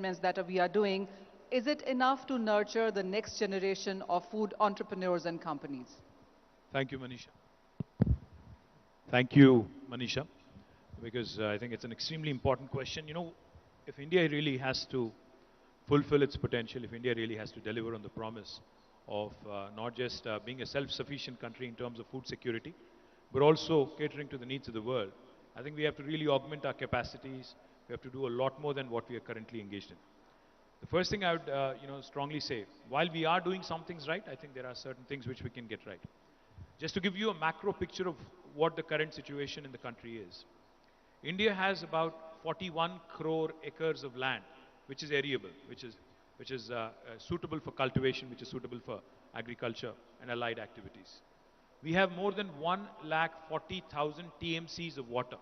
investments that we are doing, is it enough to nurture the next generation of food entrepreneurs and companies? Thank you, Manisha. Thank you, Manisha, because I think it's an extremely important question. You know, if India really has to fulfill its potential, if India really has to deliver on the promise of not just being a self-sufficient country in terms of food security, but also catering to the needs of the world, I think we have to really augment our capacities. We have to do a lot more than what we are currently engaged in. The first thing I would strongly say, while we are doing some things right, I think there are certain things which we can get right. Just to give you a macro picture of what the current situation in the country is. India has about 41 crore acres of land, which is arable, which is suitable for cultivation, which is suitable for agriculture and allied activities. We have more than 1,40,000 TMCs of water.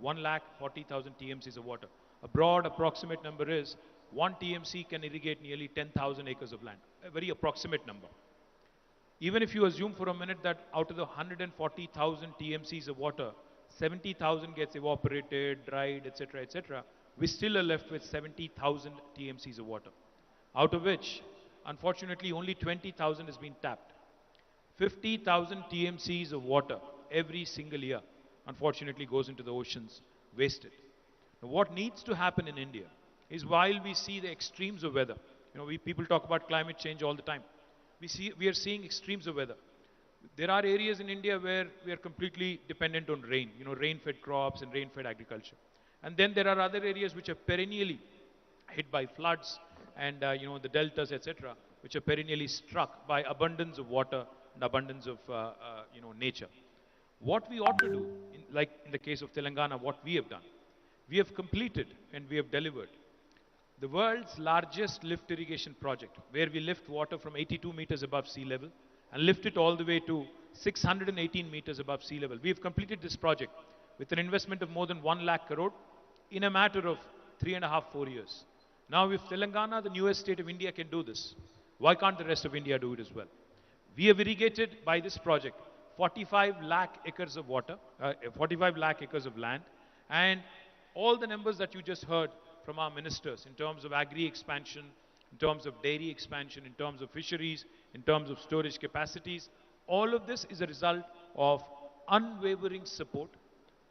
1,40,000 TMCs of water. A broad approximate number is 1 TMC can irrigate nearly 10,000 acres of land. A very approximate number. Even if you assume for a minute that out of the 140,000 TMCs of water, 70,000 gets evaporated, dried, etc., we still are left with 70,000 TMCs of water. Out of which, unfortunately, only 20,000 has been tapped. 50,000 TMCs of water every single year, unfortunately, goes into the oceans, wasted. Now, what needs to happen in India is while we see the extremes of weather, people talk about climate change all the time. We are seeing extremes of weather. There are areas in India where we are completely dependent on rain, rain-fed crops and rain-fed agriculture. And then there are other areas which are perennially hit by floods and, the deltas, etc., which are perennially struck by abundance of water and abundance of, nature. What we ought to do, like in the case of Telangana, what we have done, we have completed and we have delivered the world's largest lift irrigation project, where we lift water from 82 meters above sea level and lift it all the way to 618 meters above sea level. We have completed this project with an investment of more than 1 lakh crore in a matter of 3.5, 4 years. Now, if Telangana, the newest state of India, can do this, why can't the rest of India do it as well? We have irrigated by this project 45 lakh acres of water, 45 lakh acres of land, and all the numbers that you just heard from our ministers in terms of agri expansion, in terms of dairy expansion, in terms of fisheries, in terms of storage capacities, all of this is a result of unwavering support,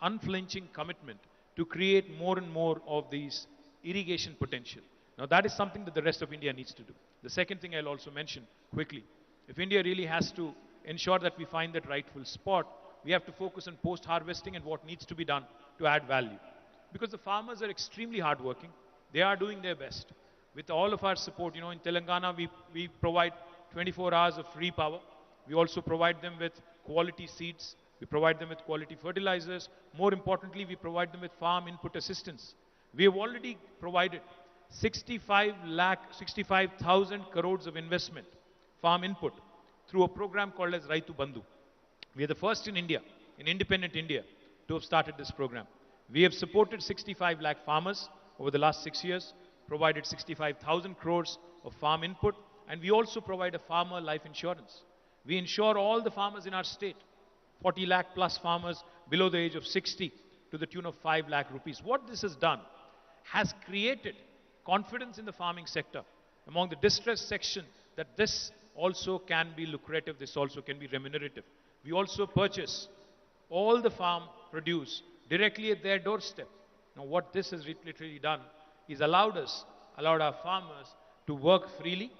unflinching commitment to create more and more of these irrigation potential. Now that is something that the rest of India needs to do. The second thing I'll also mention quickly, if India really has to ensure that we find that rightful spot, we have to focus on post-harvesting and what needs to be done to add value. Because the farmers are extremely hardworking. They are doing their best. With all of our support, in Telangana, we provide 24 hours of free power. We also provide them with quality seeds. We provide them with quality fertilizers. More importantly, we provide them with farm input assistance. We have already provided 65,000 crores of investment, farm input, through a program called as Raitu Bandhu. We are the first in India, in independent India, to have started this program. We have supported 65 lakh farmers over the last 6 years, provided 65,000 crores of farm input, and we also provide a farmer life insurance. We insure all the farmers in our state, 40 lakh plus farmers below the age of 60, to the tune of 5 lakh rupees. What this has done has created confidence in the farming sector among the distressed section that this also can be lucrative, this also can be remunerative. We also purchase all the farm produce directly at their doorstep. Now what this has literally done is allowed our farmers to work freely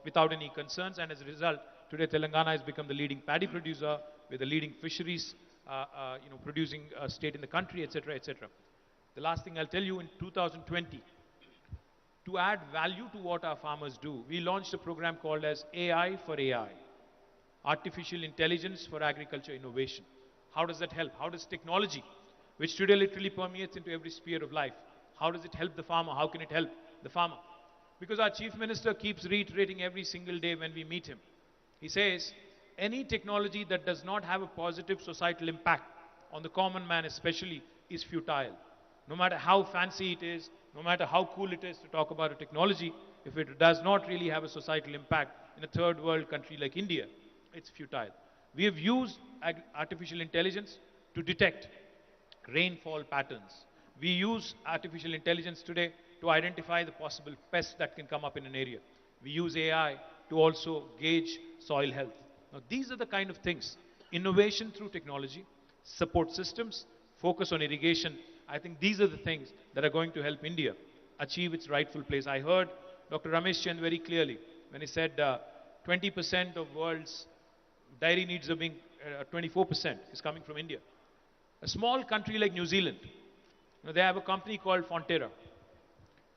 without any concerns, and as a result, today Telangana has become the leading paddy producer, with the leading fisheries producing state in the country, etc., etc. The last thing I'll tell you, in 2020, to add value to what our farmers do, we launched a program called as AI for AI, Artificial Intelligence for Agriculture Innovation. How does that help? How does technology, which today literally permeates into every sphere of life, how does it help the farmer? How can it help the farmer? Because our Chief Minister keeps reiterating every single day when we meet him. He says, any technology that does not have a positive societal impact on the common man especially is futile. No matter how fancy it is, no matter how cool it is to talk about a technology, if it does not really have a societal impact in a third world country like India, it's futile. We have used artificial intelligence to detect rainfall patterns. We use artificial intelligence today to identify the possible pests that can come up in an area. We use AI to also gauge soil health. Now, these are the kind of things. Innovation through technology, support systems, focus on irrigation. I think these are the things that are going to help India achieve its rightful place. I heard Dr. Ramesh Chand very clearly when he said 20% of world's dairy needs are being, 24% is coming from India. A small country like New Zealand, they have a company called Fonterra.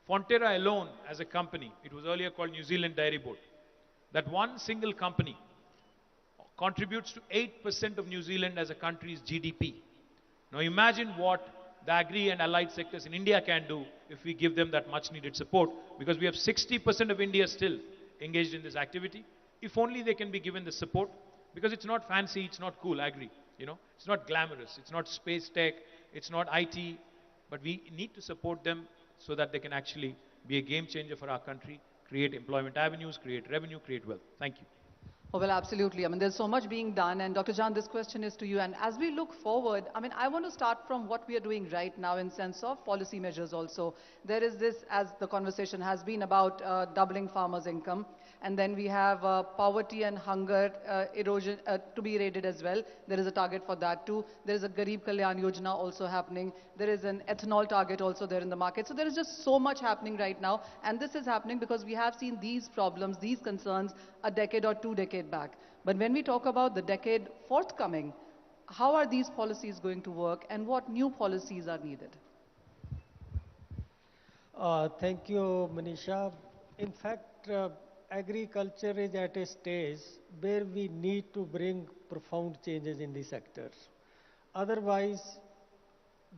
Fonterra alone as a company, it was earlier called New Zealand Dairy Board, that one single company contributes to 8% of New Zealand as a country's GDP. Now imagine what the agri and allied sectors in India can do if we give them that much needed support, because we have 60% of India still engaged in this activity. If only they can be given the support, because it's not fancy, it's not cool, agri, it's not glamorous, it's not space tech, it's not IT, but we need to support them so that they can actually be a game changer for our country, create employment avenues, create revenue, create wealth. Thank you. Oh, well, absolutely. I mean, there's so much being done. And Dr. Jan, this question is to you. And as we look forward, I mean, I want to start from what we are doing right now in sense of policy measures also. There is this, as the conversation has been about doubling farmers' income. And then we have poverty and hunger erosion to be rated as well. There is a target for that too. There is a Garib Kalyan Yojana also happening. There is an ethanol target also there in the market. So there is just so much happening right now. And this is happening because we have seen these problems, these concerns a decade or 2 decades back. But when we talk about the decade forthcoming, how are these policies going to work and what new policies are needed? Thank you, Manisha. In fact, agriculture is at a stage where we need to bring profound changes in the sector. Otherwise,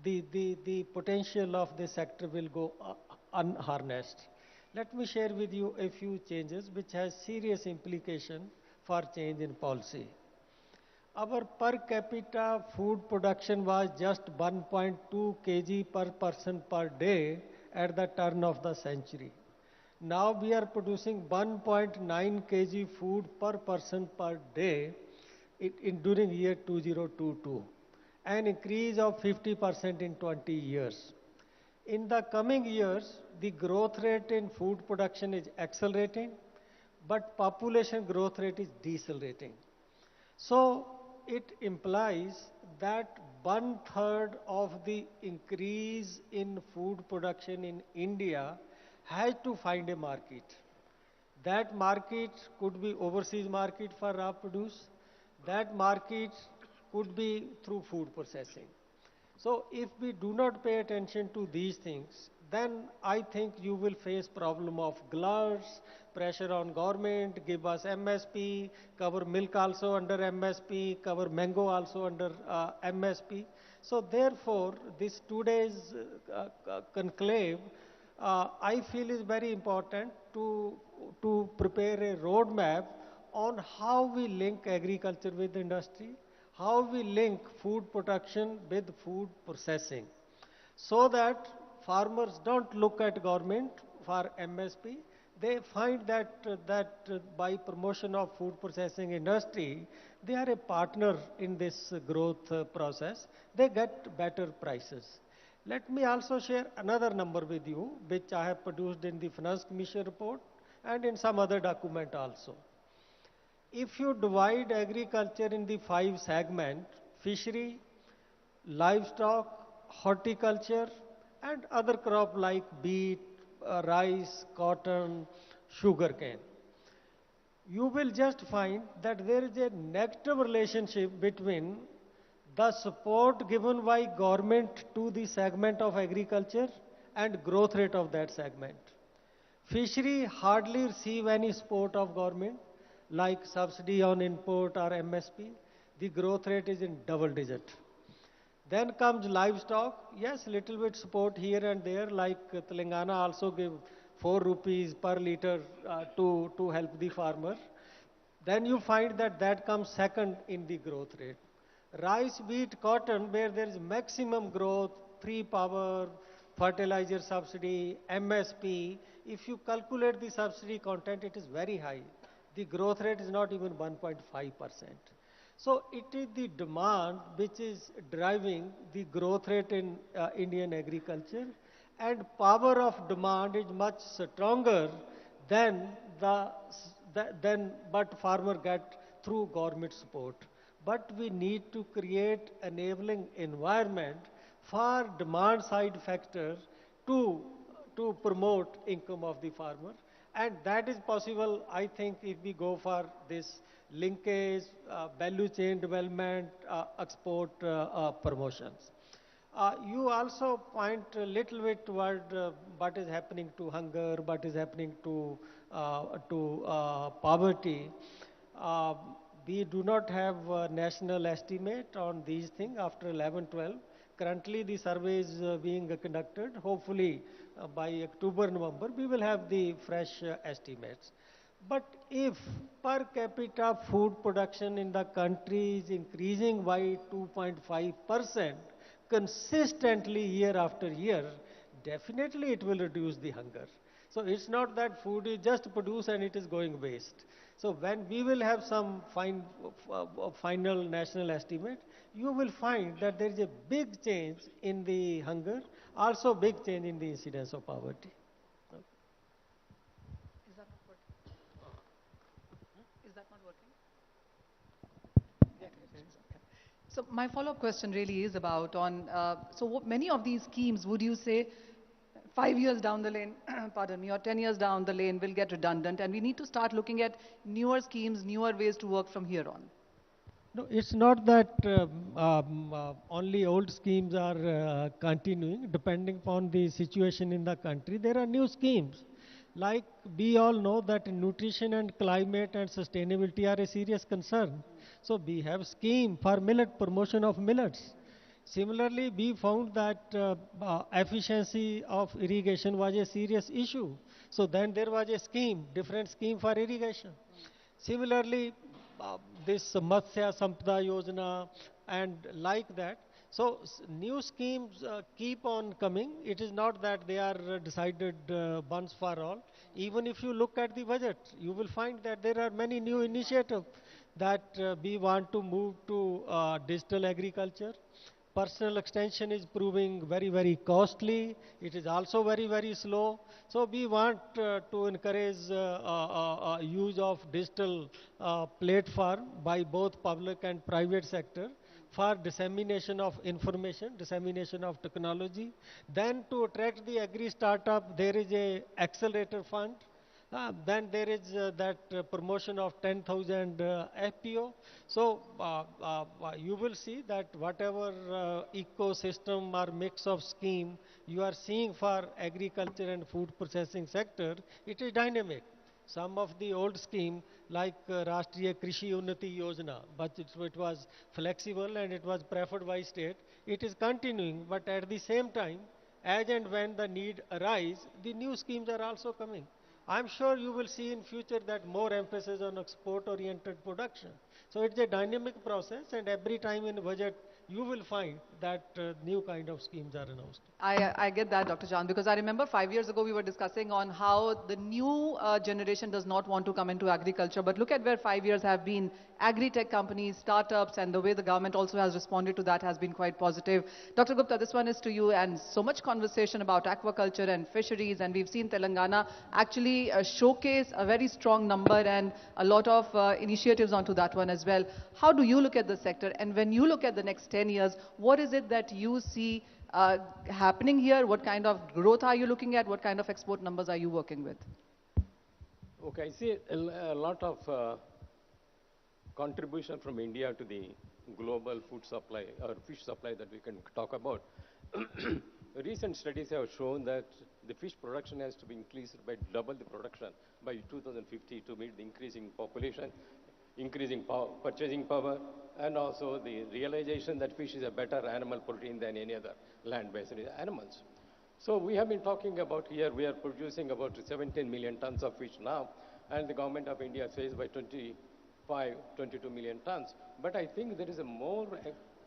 the potential of the sector will go unharnessed. Let me share with you a few changes which has serious implication for change in policy. Our per capita food production was just 1.2 kg per person per day at the turn of the century. Now we are producing 1.9 kg food per person per day during year 2022, an increase of 50% in 20 years. In the coming years, the growth rate in food production is accelerating, but population growth rate is decelerating. So it implies that 1/3 of the increase in food production in India has to find a market. That market could be overseas market for raw produce. That market could be through food processing. So if we do not pay attention to these things, then I think you will face problem of gluts, pressure on government, give us MSP, cover milk also under MSP, cover mango also under MSP. So therefore, this today's conclave, I feel is very important to prepare a roadmap on how we link agriculture with industry, how we link food production with food processing, so that farmers don't look at government for MSP. They find that by promotion of food processing industry, they are a partner in this growth process. They get better prices. Let me also share another number with you, which I have produced in the Finance Commission report and in some other document also. If you divide agriculture in the 5 segments, fishery, livestock, horticulture, and other crop like beet, rice, cotton, sugarcane, you will just find that there is a negative relationship between the support given by government to the segment of agriculture and growth rate of that segment. Fishery hardly receive any support of government, like subsidy on import or MSP. The growth rate is in double digit. Then comes livestock. Yes, little bit support here and there, like Telangana also give 4 rupees per liter to help the farmer. Then you find that comes second in the growth rate. Rice, wheat, cotton, where there is maximum growth, free power, fertilizer subsidy, MSP. If you calculate the subsidy content, it is very high. The growth rate is not even 1.5%. So it is the demand which is driving the growth rate in Indian agriculture, and power of demand is much stronger than than what farmer get through government support. But we need to create enabling environment for demand side factor to promote income of the farmer. And that is possible, I think, if we go for this linkage, value chain development, export promotions. You also point a little bit toward what is happening to hunger, what is happening to poverty. Uh, we do not have a national estimate on these things after 11-12. Currently, the survey is being conducted. Hopefully, by October, November, we will have the fresh estimates. But if per capita food production in the country is increasing by 2.5% consistently year after year, definitely it will reduce the hunger. So it's not that food is just produced and it is going waste. So when we will have some final national estimate, you will find that there is a big change in the hunger, also big change in the incidence of poverty. Is that not working? Is that not working? So my follow-up question really is about on, many of these schemes, would you say 5 years down the lane, pardon me, or 10 years down the lane will get redundant and we need to start looking at newer schemes, newer ways to work from here on? No, it's not that only old schemes are continuing. Depending upon the situation in the country, there are new schemes. Like we all know that nutrition and climate and sustainability are a serious concern. So we have scheme for millet, promotion of millets. Similarly, we found that efficiency of irrigation was a serious issue. So then there was a scheme, different scheme for irrigation. Similarly, this Matsya Sampada Yojana and like that. So new schemes keep on coming. It is not that they are decided once for all. Even if you look at the budget, you will find that there are many new initiatives that we want to move to digital agriculture. Personal extension is proving very, very costly. It is also very, very slow. So we want to encourage use of digital platform by both public and private sector for dissemination of information, dissemination of technology. Then to attract the agri startup, there is a accelerator fund. Then there is that promotion of 10,000 FPO. So you will see that whatever ecosystem or mix of scheme you are seeing for agriculture and food processing sector, it is dynamic. Some of the old scheme like Rashtriya Krishi Unnati Yojana, but it was flexible and it was preferred by state. It is continuing, but at the same time, as and when the need arise, the new schemes are also coming. I'm sure you will see in future that more emphasis on export-oriented production. So it's a dynamic process, and every time in the budget, you will find that new kind of schemes are announced. I get that, Dr. Chand, because I remember 5 years ago we were discussing on how the new generation does not want to come into agriculture. But look at where 5 years have been. Agri-tech companies, startups, and the way the government also has responded to that has been quite positive. Dr. Gupta, this one is to you, and so much conversation about aquaculture and fisheries, and we've seen Telangana actually showcase a very strong number and a lot of initiatives onto that one as well. How do you look at the sector? And when you look at the next 10 years, what is it that you see happening here? What kind of growth are you looking at? What kind of export numbers are you working with? Okay, I see a lot of contribution from India to the global food supply or fish supply that we can talk about. Recent studies have shown that the fish production has to be increased by double the production by 2050 to meet the increasing population, increasing purchasing power, and also the realization that fish is a better animal protein than any other land-based animals. So we have been talking about here, we are producing about 17 million tons of fish now, and the government of India says by 22 million tons. But I think there is a more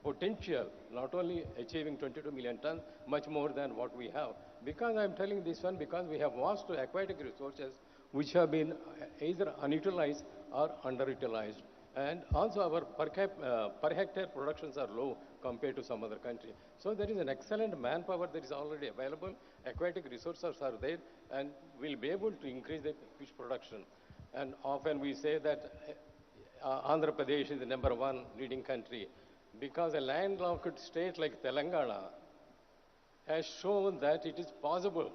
potential, not only achieving 22 million tons, much more than what we have. Because I'm telling this one, because we have vast aquatic resources which have been either unutilized or underutilized. And also our per hectare productions are low compared to some other country. So there is an excellent manpower that is already available, aquatic resources are there, and we'll be able to increase the fish production. And often we say that Andhra Pradesh is the #1 leading country because a landlocked state like Telangana has shown that it is possible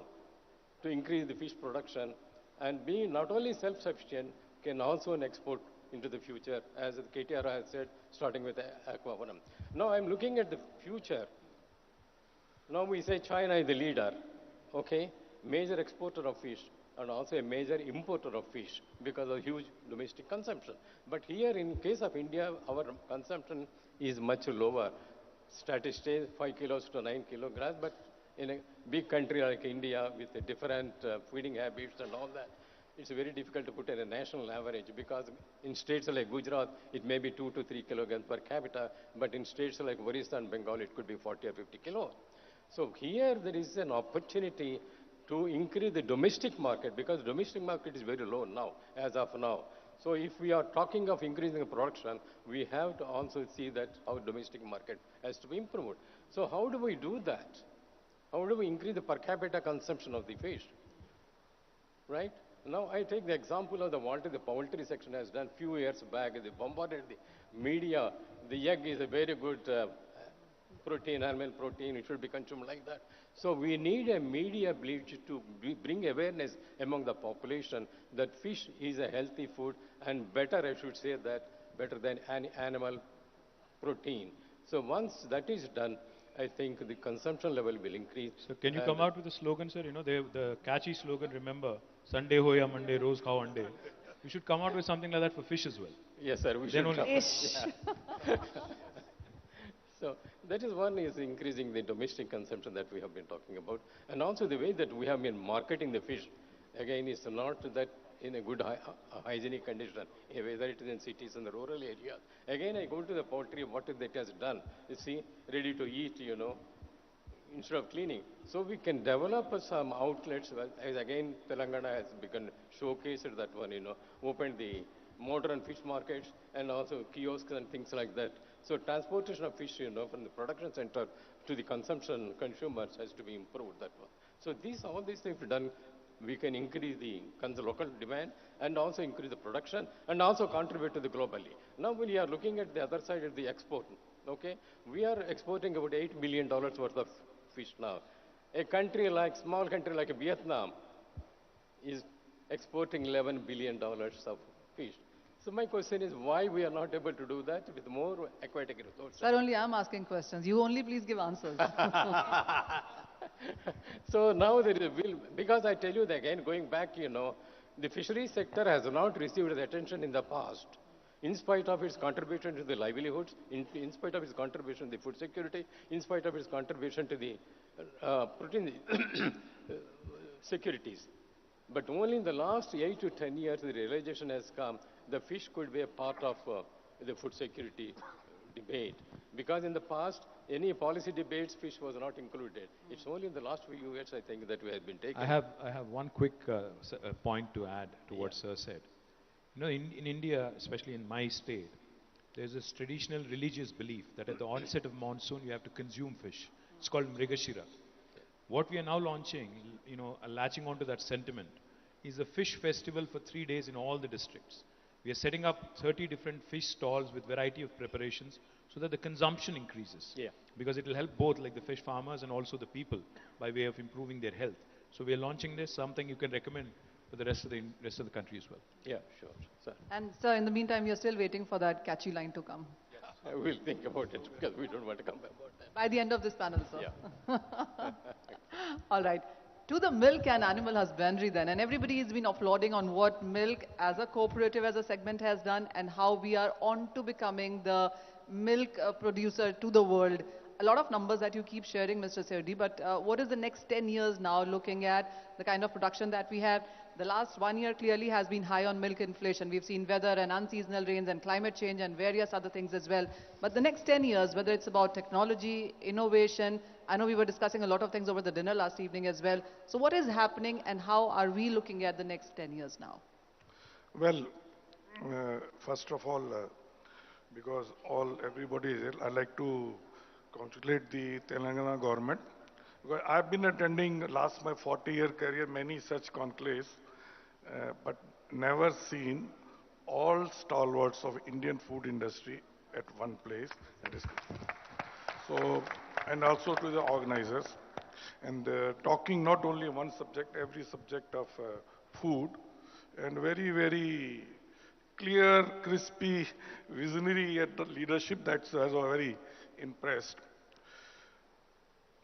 to increase the fish production and be not only self-sufficient, can also export into the future, as the KTR has said, starting with aquafarm. Now I'm looking at the future. Now we say China is the leader, okay? Major exporter of fish and also a major importer of fish because of huge domestic consumption. But here in case of India, our consumption is much lower. Statistics 5 kilos to 9 kilograms, but in a big country like India with a different feeding habits and all that, it's very difficult to put in a national average because in states like Gujarat, it may be 2 to 3 kilograms per capita, but in states like Orissa and Bengal, it could be 40 or 50 kilos. So here there is an opportunity to increase the domestic market because domestic market is very low now, as of now. So if we are talking of increasing the production, we have to also see that our domestic market has to be improved. So how do we do that? How do we increase the per capita consumption of the fish? Right? Now I take the example of what the poultry section has done few years back. They bombarded the media. The egg is a very good protein, animal protein. It should be consumed like that. So we need a media bleach to bring awareness among the population that fish is a healthy food and better, I should say that, better than any animal protein. So once that is done, I think the consumption level will increase. So can you come out with a slogan, sir? You know, the catchy slogan, remember, Sunday ho ya Monday, rose khao ande. You should come out with something like that for fish as well. Yes, sir. We Then should only. Ish. So that is one is increasing the domestic consumption that we have been talking about. And also the way that we have been marketing the fish, again, is not that in a good hygienic condition, whether it is in cities and the rural areas. Again, I go to the poultry, what it has done. You see, ready to eat, you know, instead of cleaning. So we can develop some outlets, as again, Telangana has begun showcased that one, you know, opened the modern fish markets and also kiosks and things like that. So transportation of fish, you know, from the production center to the consumption consumers has to be improved, that one. So all these things done, we can increase the local demand and also increase the production and also contribute to the globally. Now we are looking at the other side of the export, okay? We are exporting about $8 billion worth of fish now. A country like, small country like Vietnam is exporting $11 billion of fish. So my question is why we are not able to do that with more aquatic resources? Sir, only I'm asking questions. You only please give answers. So now there is a will, because I tell you that again, going back, you know, the fisheries sector has not received the attention in the past. In spite of its contribution to the livelihoods, in spite of its contribution to the food security, in spite of its contribution to the protein securities. But only in the last 8 to 10 years, the realization has come the fish could be a part of the food security debate. Because in the past, any policy debates, fish was not included. It's only in the last few years, I think, that we have been taking. I have one quick point to add to what Sir said. You know, in India, especially in my state, there's this traditional religious belief that at the onset of monsoon, you have to consume fish. It's called Mrigashira. What we are now launching, you know, latching onto that sentiment, is a fish festival for 3 days in all the districts. We are setting up 30 different fish stalls with variety of preparations so that the consumption increases. Yeah. Because it will help both like the fish farmers and also the people by way of improving their health. So we are launching this, something you can recommend for the rest of the country as well. Yeah, sure, sir. And sir, in the meantime, you're still waiting for that catchy line to come. I will think about it because we don't want to come back about that. By the end of this panel, sir. Yeah. All right. To the milk and animal husbandry then, and everybody has been applauding on what milk as a cooperative, as a segment has done and how we are on to becoming the milk producer to the world. A lot of numbers that you keep sharing, Mr. Sirdi, but what is the next 10 years now looking at the kind of production that we have? The last 1 year clearly has been high on milk inflation. We've seen weather and unseasonal rains and climate change and various other things as well. But the next 10 years, whether it's about technology, innovation, I know we were discussing a lot of things over the dinner last evening as well. So what is happening and how are we looking at the next 10 years now? Well, first of all, because everybody is ill, I'd like to congratulate the Telangana government Because I've been attending last my 40-year career many such conclaves, but never seen all stalwarts of Indian food industry at one place. That is so, and also to the organizers, and talking not only one subject, every subject of food, and very, very clear, crispy, visionary at the leadership. That's very impressed.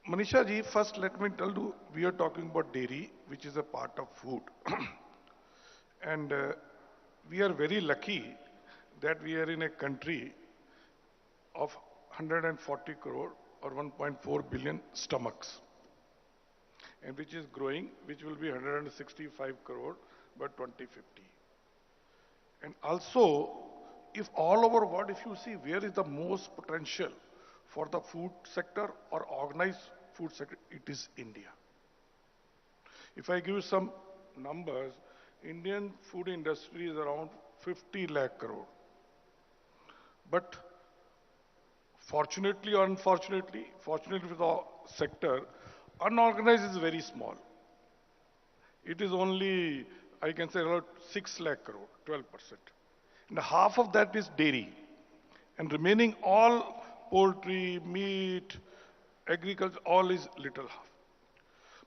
Manisha ji, first let me tell you, we are talking about dairy, which is a part of food. And we are very lucky that we are in a country of 140 crore or 1.4 billion stomachs, and which is growing, which will be 165 crore by 2050. And also, if all over world, if you see where is the most potential for the food sector or organized food sector, it is India. If I give you some numbers, Indian food industry is around 50 lakh crore. But fortunately or unfortunately, fortunately for the sector, unorganized is very small. It is only, I can say, about 6 lakh crore, 12%. And half of that is dairy. And remaining all poultry, meat, agriculture, all is little half.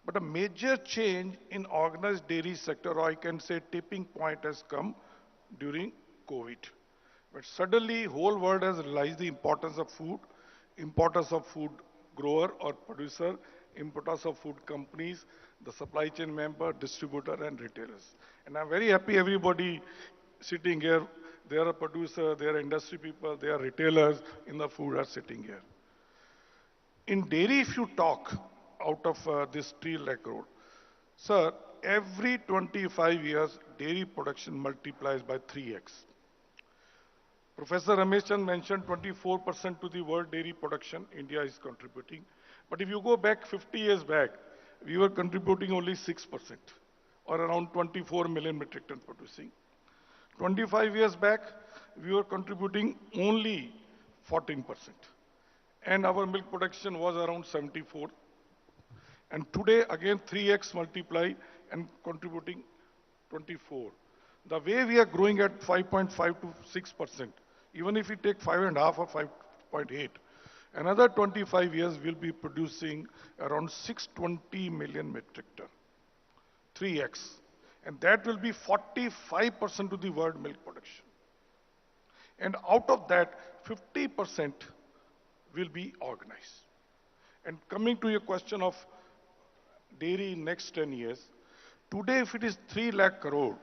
But a major change in organized dairy sector, or I can say tipping point, has come during COVID. But suddenly, whole world has realized the importance of food grower or producer, importance of food companies, the supply chain member, distributor, and retailers. And I'm very happy everybody sitting here, they are a producer, they are industry people, they are retailers in the food are sitting here. In dairy, if you talk out of this 3 lakh crore, sir, every 25 years, dairy production multiplies by 3x. Professor Ramesh Chand mentioned 24% to the world dairy production India is contributing. But if you go back 50 years back, we were contributing only 6%, or around 24 million metric ton producing. 25 years back, we were contributing only 14%. And our milk production was around 74. And today, again, 3x multiply and contributing 24. The way we are growing at 5.5 to 6%, even if we take 5.5 or 5.8, another 25 years we'll be producing around 620 million metric ton, 3x. And that will be 45% to the world milk production. And out of that, 50% will be organized. And coming to your question of dairy in next 10 years, today if it is 3 lakh crore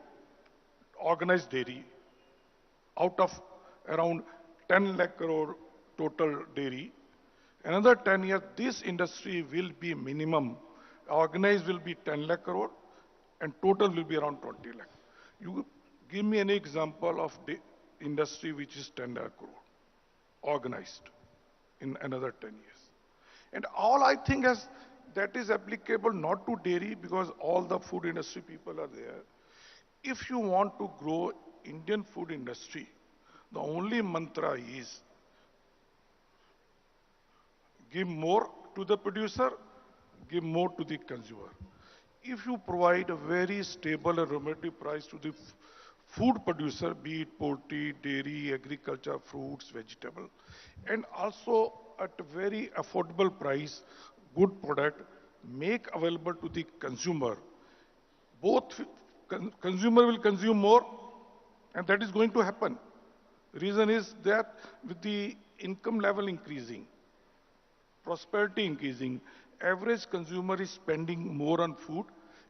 organized dairy, out of around 10 lakh crore total dairy, another 10 years, this industry will be minimum, organized will be 10 lakh crore, and total will be around 20 lakh. You give me any example of the industry which is 10 lakh crore, organized in another 10 years. And all I think that is applicable not to dairy because all the food industry people are there. If you want to grow Indian food industry, the only mantra is give more to the producer, give more to the consumer. If you provide a very stable and remunerative price to the food producer, be it poultry, dairy, agriculture, fruits, vegetable, and also at a very affordable price, good product, make available to the consumer, both consumer will consume more, and that is going to happen. Reason is that with the income level increasing, prosperity increasing, average consumer is spending more on food,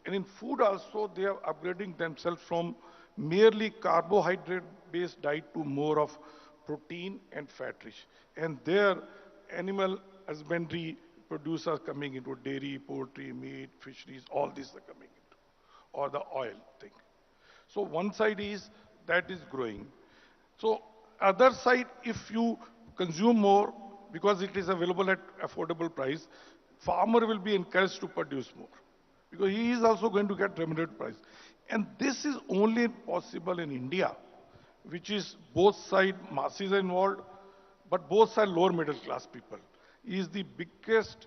and in food also they are upgrading themselves from merely carbohydrate-based diet to more of protein and fat-rich. And their animal husbandry producers are coming into dairy, poultry, meat, fisheries, all these are coming into, or the oil thing. So one side is that is growing. So other side, if you consume more because it is available at affordable price, farmer will be encouraged to produce more because he is also going to get remunerated price. And this is only possible in India, which is both side masses involved, but both side lower middle class people. Is the biggest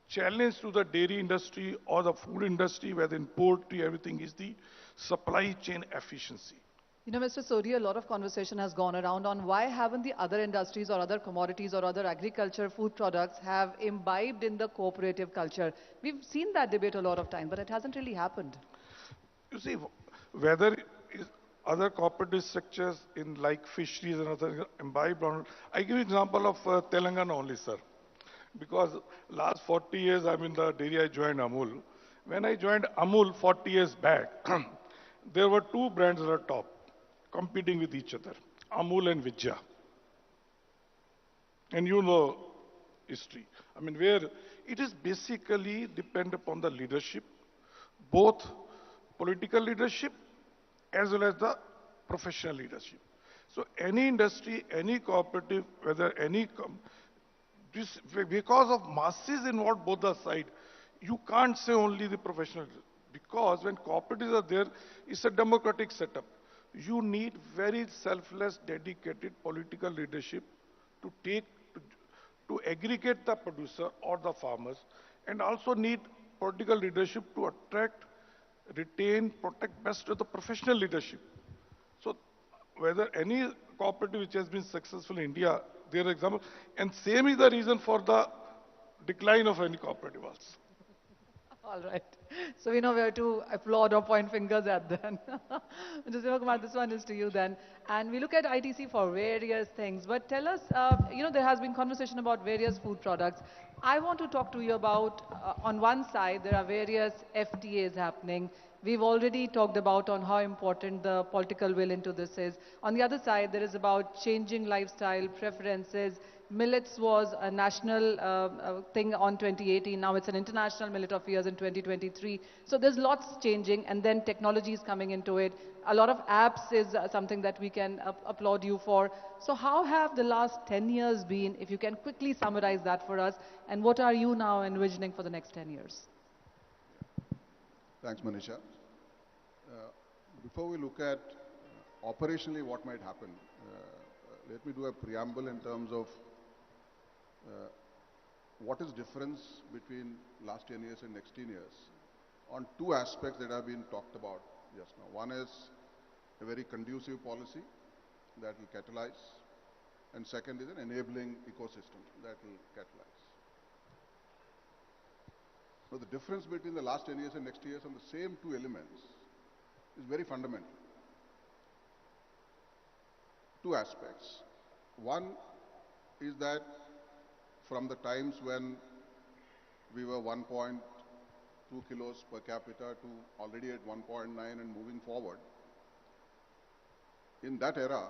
challenge to the dairy industry or the food industry, whether in poultry, everything is the supply chain efficiency. You know, Mr. Sodhi, a lot of conversation has gone around on why haven't the other industries or other commodities or other agriculture food products have imbibed in the cooperative culture. We've seen that debate a lot of time, but it hasn't really happened. You see, whether is other cooperative structures in like fisheries and other imbibed on, I give you example of Telangana only, sir. Because last 40 years I'm in the dairy, I joined Amul. When I joined Amul 40 years back, there were two brands at the top competing with each other, Amul and Vijaya. And you know history. I mean, where it is basically depend upon the leadership, both political leadership as well as the professional leadership. So any industry, any cooperative, whether any this, because of masses involved both the side, you can't say only the professional. Because when cooperatives are there, it's a democratic setup. You need very selfless, dedicated political leadership to take, to aggregate the producer or the farmers, and also need political leadership to attract, retain, protect best of the professional leadership. So whether any cooperative which has been successful in India, their example, and same is the reason for the decline of any cooperative also. All right. So we know where to applaud or point fingers at then. Mr. Sivakumar, this one is to you then. And we look at ITC for various things. But tell us, you know, there has been conversation about various food products. I want to talk to you about, on one side, there are various FTAs happening. We've already talked about on how important the political will into this is. On the other side, there is about changing lifestyle, preferences. Millets was a national thing on 2018. Now it's an international millet of years in 2023. So there's lots changing, and then technology is coming into it. A lot of apps is something that we can applaud you for. So how have the last 10 years been, if you can quickly summarize that for us, and what are you now envisioning for the next 10 years? Thanks, Manisha. Before we look at operationally what might happen, let me do a preamble in terms of what is difference between last 10 years and next 10 years on two aspects that have been talked about just now. One is a very conducive policy that will catalyze, and second is an enabling ecosystem that will catalyze. So the difference between the last 10 years and next years on the same two elements is very fundamental. Two aspects. One is that from the times when we were 1.2 kilos per capita to already at 1.9 and moving forward, in that era,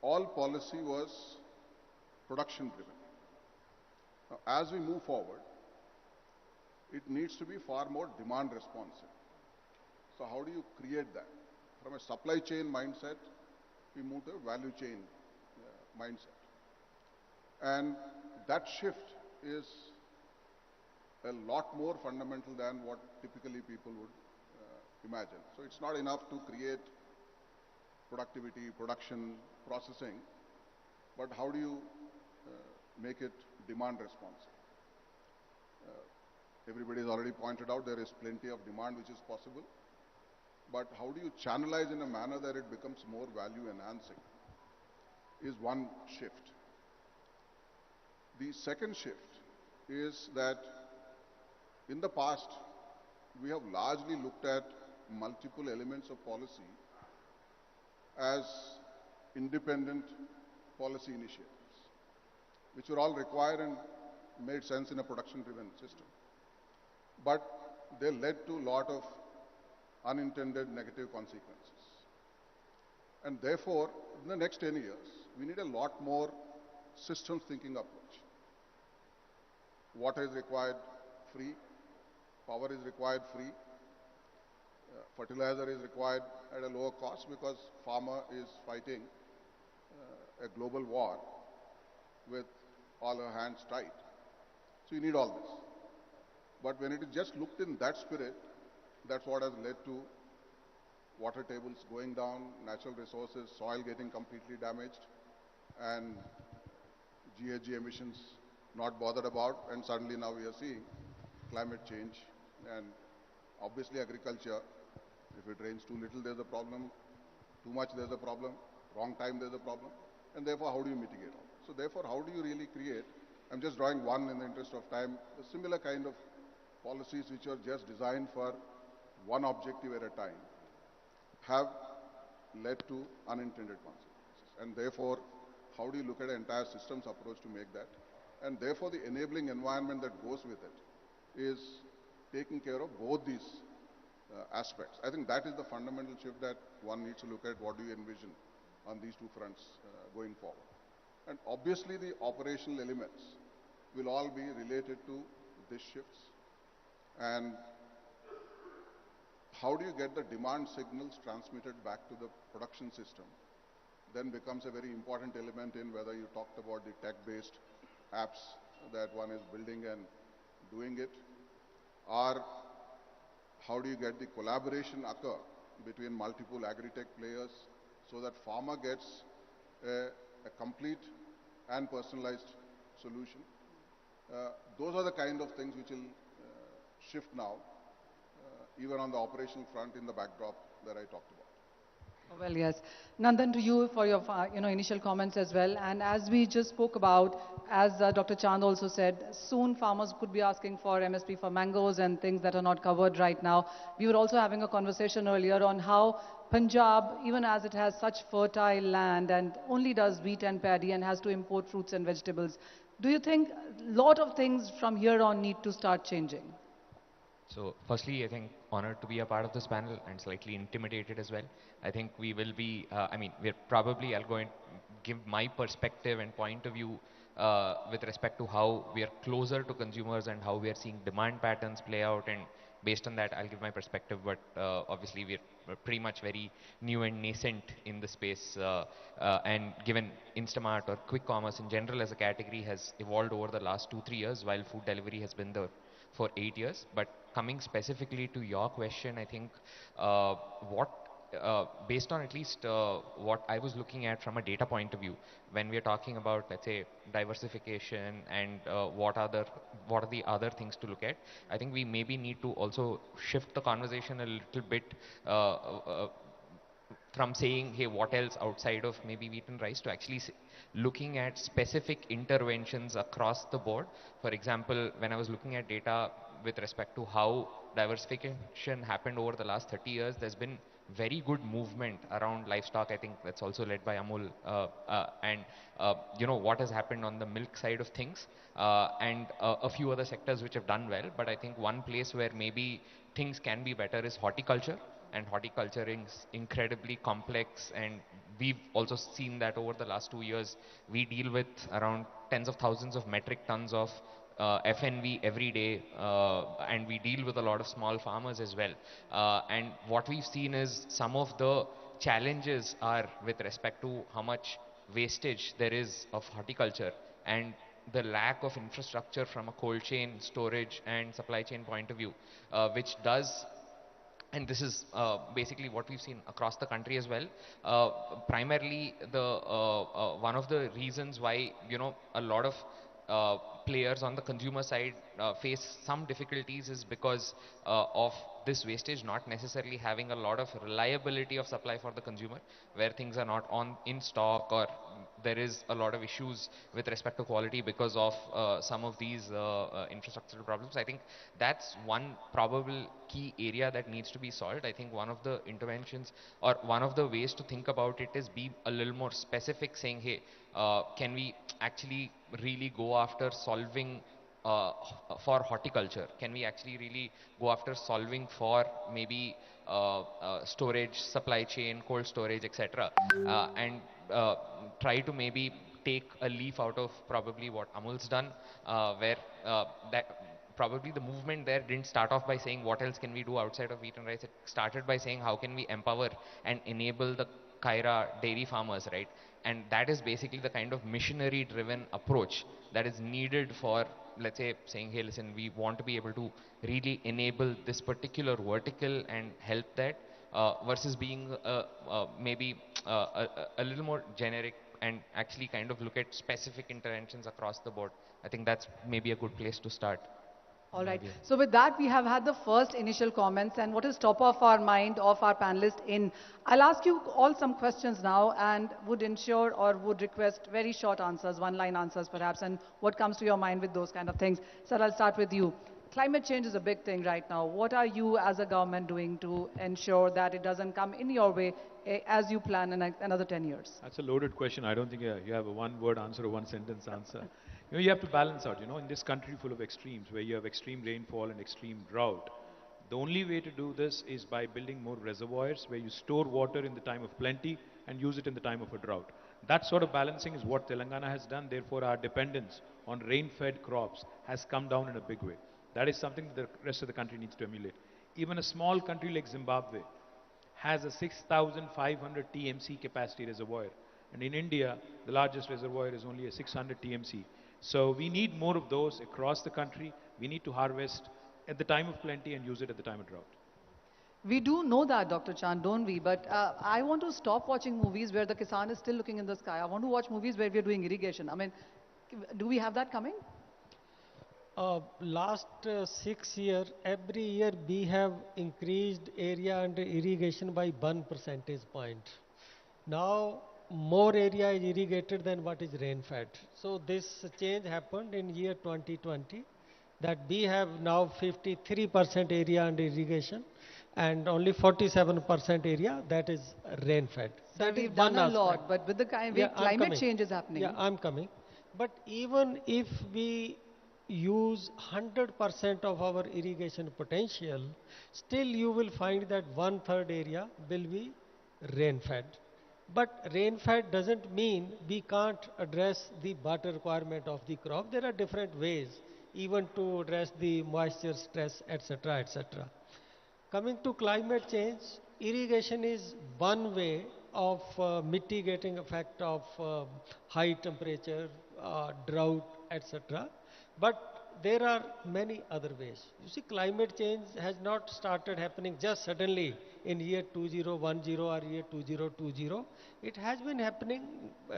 all policy was production driven. Now, as we move forward, it needs to be far more demand responsive. So how do you create that? From a supply chain mindset, we move to a value chain mindset. And that shift is a lot more fundamental than what typically people would imagine. So it's not enough to create productivity, production, processing, but how do you make it demand responsive? Everybody has already pointed out there is plenty of demand which is possible, but how do you channelize in a manner that it becomes more value enhancing is one shift. The second shift is that in the past, we have largely looked at multiple elements of policy as independent policy initiatives, which were all required and made sense in a production-driven system. But they led to a lot of unintended negative consequences. And therefore, in the next 10 years, we need a lot more systems thinking approach. Water is required free, power is required free, fertilizer is required at a lower cost because farmer is fighting a global war with all her hands tied. So you need all this. But when it is just looked in that spirit, that's what has led to water tables going down, natural resources, soil getting completely damaged, and GHG emissions not bothered about, and suddenly now we are seeing climate change, and obviously agriculture. If it rains too little, there's a problem. Too much, there's a problem. Wrong time, there's a problem. And therefore, how do you mitigate all? So therefore, how do you really create? I'm just drawing one in the interest of time, a similar kind of policies which are just designed for one objective at a time have led to unintended consequences. And therefore, how do you look at an entire systems approach to make that? And therefore, the enabling environment that goes with it is taking care of both these aspects. I think that is the fundamental shift that one needs to look at. What do you envision on these two fronts going forward? And obviously, the operational elements will all be related to these shifts. And how do you get the demand signals transmitted back to the production system then becomes a very important element in whether you talked about the tech-based apps that one is building and doing it, or how do you get the collaboration occur between multiple agri-tech players so that farmer gets a complete and personalized solution. Those are the kind of things which will shift now, even on the operational front in the backdrop that I talked about. Well, yes. Nandan, to you for your initial comments as well. And as we just spoke about, as Dr. Chand also said, soon farmers could be asking for MSP for mangoes and things that are not covered right now. We were also having a conversation earlier on how Punjab, even as it has such fertile land and only does wheat and paddy and has to import fruits and vegetables, do you think a lot of things from here on need to start changing? So firstly, I think honored to be a part of this panel and slightly intimidated as well. I think we will be, I'll go and give my perspective and point of view with respect to how we are closer to consumers and how we are seeing demand patterns play out, and based on that I'll give my perspective, but obviously we're pretty much very new and nascent in the space, and given Instamart or quick commerce in general as a category has evolved over the last 2-3 years, while food delivery has been there for 8 years. But coming specifically to your question, I think based on at least what I was looking at from a data point of view, when we are talking about, let's say, diversification and what are the other things to look at, I think we maybe need to also shift the conversation a little bit from saying, hey, what else outside of maybe wheat and rice, to actually looking at specific interventions across the board. For example, when I was looking at data with respect to how diversification happened over the last 30 years, there's been very good movement around livestock. I think that's also led by Amul, and what has happened on the milk side of things, and a few other sectors which have done well. But I think one place where maybe things can be better is horticulture. And horticulture is incredibly complex, and we've also seen that over the last 2 years. We deal with around tens of thousands of metric tons of FNV every day, and we deal with a lot of small farmers as well. And what we've seen is some of the challenges are with respect to how much wastage there is of horticulture, and the lack of infrastructure from a cold chain, storage and supply chain point of view, which does, and this is basically what we've seen across the country as well. Primarily, one of the reasons why a lot of players on the consumer side face some difficulties is because of this wastage, not necessarily having a lot of reliability of supply for the consumer, where things are not in stock, or there is a lot of issues with respect to quality because of some of these infrastructural problems. I think that's one probable key area that needs to be solved. I think one of the interventions or one of the ways to think about it is be a little more specific, saying, hey, can we actually really go after solving for horticulture? Can we actually really go after solving for maybe storage, supply chain, cold storage, etc., and try to maybe take a leaf out of probably what Amul's done, where that probably the movement there didn't start off by saying what else can we do outside of wheat and rice. It started by saying how can we empower and enable the Kaira dairy farmers, right? And that is basically the kind of missionary driven approach that is needed for, let's say, saying, hey, listen, we want to be able to really enable this particular vertical and help that, versus being maybe a little more generic and actually kind of look at specific interventions across the board. I think that's maybe a good place to start. All in my right. view. So with that, we have had the first initial comments and what is top of our mind of our panelists in. I'll ask you all some questions now and would ensure or would request very short answers, one-line answers perhaps, and what comes to your mind with those kind of things. Sir, I'll start with you. Climate change is a big thing right now. What are you as a government doing to ensure that it doesn't come in your way as you plan in another 10 years? That's a loaded question. I don't think you have a one-word answer or one-sentence answer. You have to balance out, in this country full of extremes, where you have extreme rainfall and extreme drought. The only way to do this is by building more reservoirs, where you store water in the time of plenty and use it in the time of a drought. That sort of balancing is what Telangana has done. Therefore, our dependence on rain-fed crops has come down in a big way. That is something the rest of the country needs to emulate. Even a small country like Zimbabwe has a 6,500 TMC capacity reservoir. And in India, the largest reservoir is only a 600 TMC. So we need more of those across the country. We need to harvest at the time of plenty and use it at the time of drought. We do know that, Dr. Chand, don't we? But I want to stop watching movies where the Kisan is still looking in the sky. I want to watch movies where we're doing irrigation. I mean, do we have that coming? Last 6 years, every year we have increased area under irrigation by 1 percentage point. Now, more area is irrigated than what is rain-fed. So this change happened in year 2020, that we have now 53% area under irrigation and only 47% area that is rain-fed. So we've done a lot, but with the kind way climate change is happening. Yeah, I'm coming. But even if we use 100% of our irrigation potential, still you will find that 1/3 area will be rain-fed. But rain-fed doesn't mean we can't address the water requirement of the crop. There are different ways, even to address the moisture stress, etc., etc. Coming to climate change, irrigation is one way of mitigating effect of high temperature, drought, etc. But there are many other ways. You see, climate change has not started happening just suddenly in year 2010 or year 2020. It has been happening,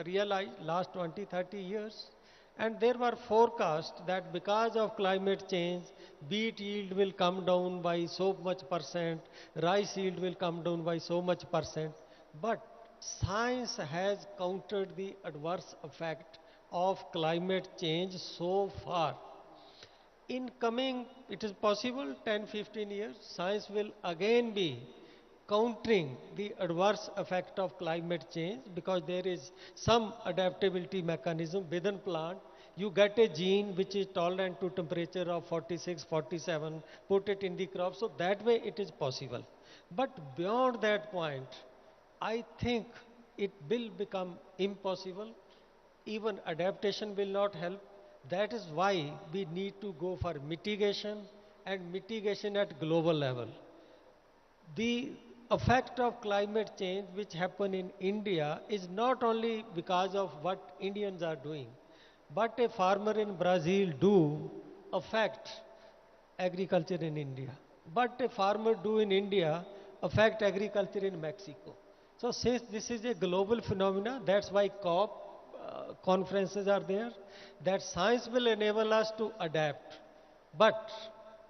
realized, last 20, 30 years. And there were forecasts that because of climate change, wheat yield will come down by so much percent, rice yield will come down by so much percent. But science has countered the adverse effect of climate change so far. In coming, it is possible, 10, 15 years, science will again be countering the adverse effect of climate change, because there is some adaptability mechanism within plant. You get a gene which is tolerant to temperature of 46, 47, put it in the crop, so that way it is possible. But beyond that point, I think it will become impossible. Even adaptation will not help. That is why we need to go for mitigation, and mitigation at global level. The effect of climate change which happen in India is not only because of what Indians are doing, but a farmer in Brazil do affect agriculture in India. But a farmer do in India affect agriculture in Mexico. So since this is a global phenomena, that's why COP conferences are there, that science will enable us to adapt. But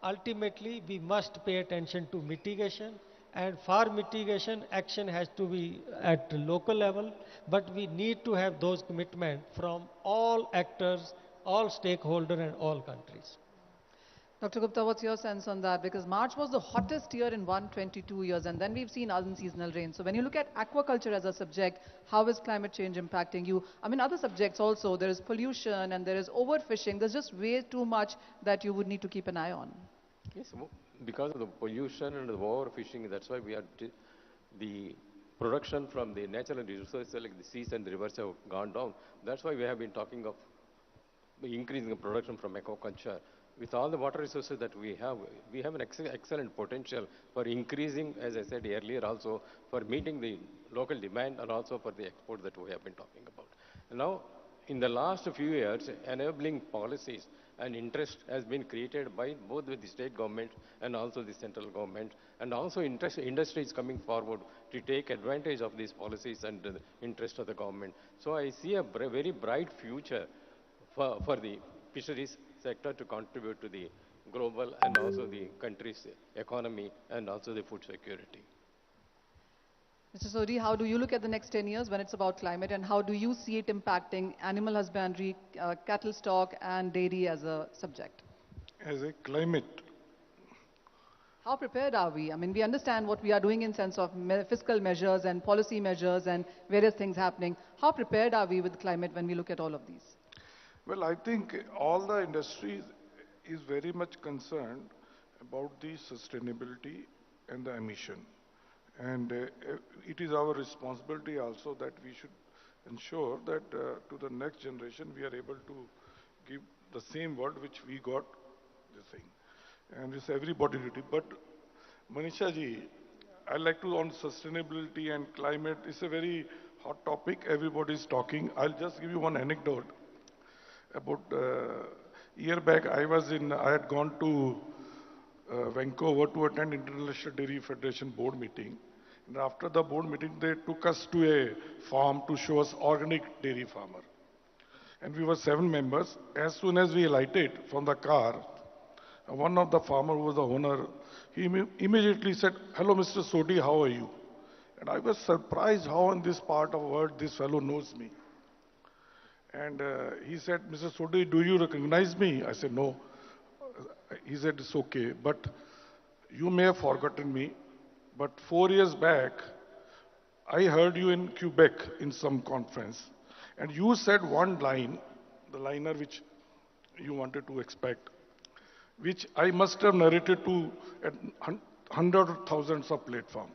ultimately we must pay attention to mitigation, and for mitigation action has to be at local level, but we need to have those commitments from all actors, all stakeholders and all countries. Dr. Gupta, what's your sense on that? Because March was the hottest year in 122 years, and then we've seen unseasonal rain. So when you look at aquaculture as a subject, how is climate change impacting you? I mean, other subjects also, there is pollution and there is overfishing. There's just way too much that you would need to keep an eye on. Yes, because of the pollution and the overfishing, that's why we are the production from the natural resources like the seas and the rivers have gone down. That's why we have been talking of increasing the production from aquaculture. With all the water resources that we have an excellent potential for increasing, as I said earlier, also for meeting the local demand and also for the export that we have been talking about. And now, in the last few years, enabling policies and interest has been created by both with the state government and also the central government, and also industry is coming forward to take advantage of these policies and the interest of the government. So I see a very bright future for the fisheries sector to contribute to the global and also the country's economy and also the food security. Mr. Sodhi, how do you look at the next 10 years when it's about climate, and how do you see it impacting animal husbandry, cattle stock, and dairy as a subject? As a climate, How prepared are we? I mean, we understand what we are doing in sense of fiscal measures and policy measures and various things happening. How prepared are we with climate when we look at all of these? well, I think all the industries is very much concerned about the sustainability and the emission. And it is our responsibility also that we should ensure that to the next generation we are able to give the same world which we got this thing. And it's everybody duty. But Manisha ji, I like to on sustainability and climate. It's a very hot topic. Everybody is talking. I'll just give you one anecdote. About year back, I had gone to Vancouver to attend International Dairy Federation board meeting. And after the board meeting, they took us to a farm to show us organic dairy farmer. And we were 7 members. As soon as we alighted from the car, one of the farmer who was the owner, he immediately said, "Hello, Mr. Sodhi, how are you?" And I was surprised how in this part of the world this fellow knows me. And he said, "Mr. Sodhi, do you recognize me?" I said, "No." He said, "It's okay, but you may have forgotten me, but 4 years back, I heard you in Quebec in some conference, and you said one line, the liner which you wanted to expect, which I must have narrated to at hundreds of thousands of platforms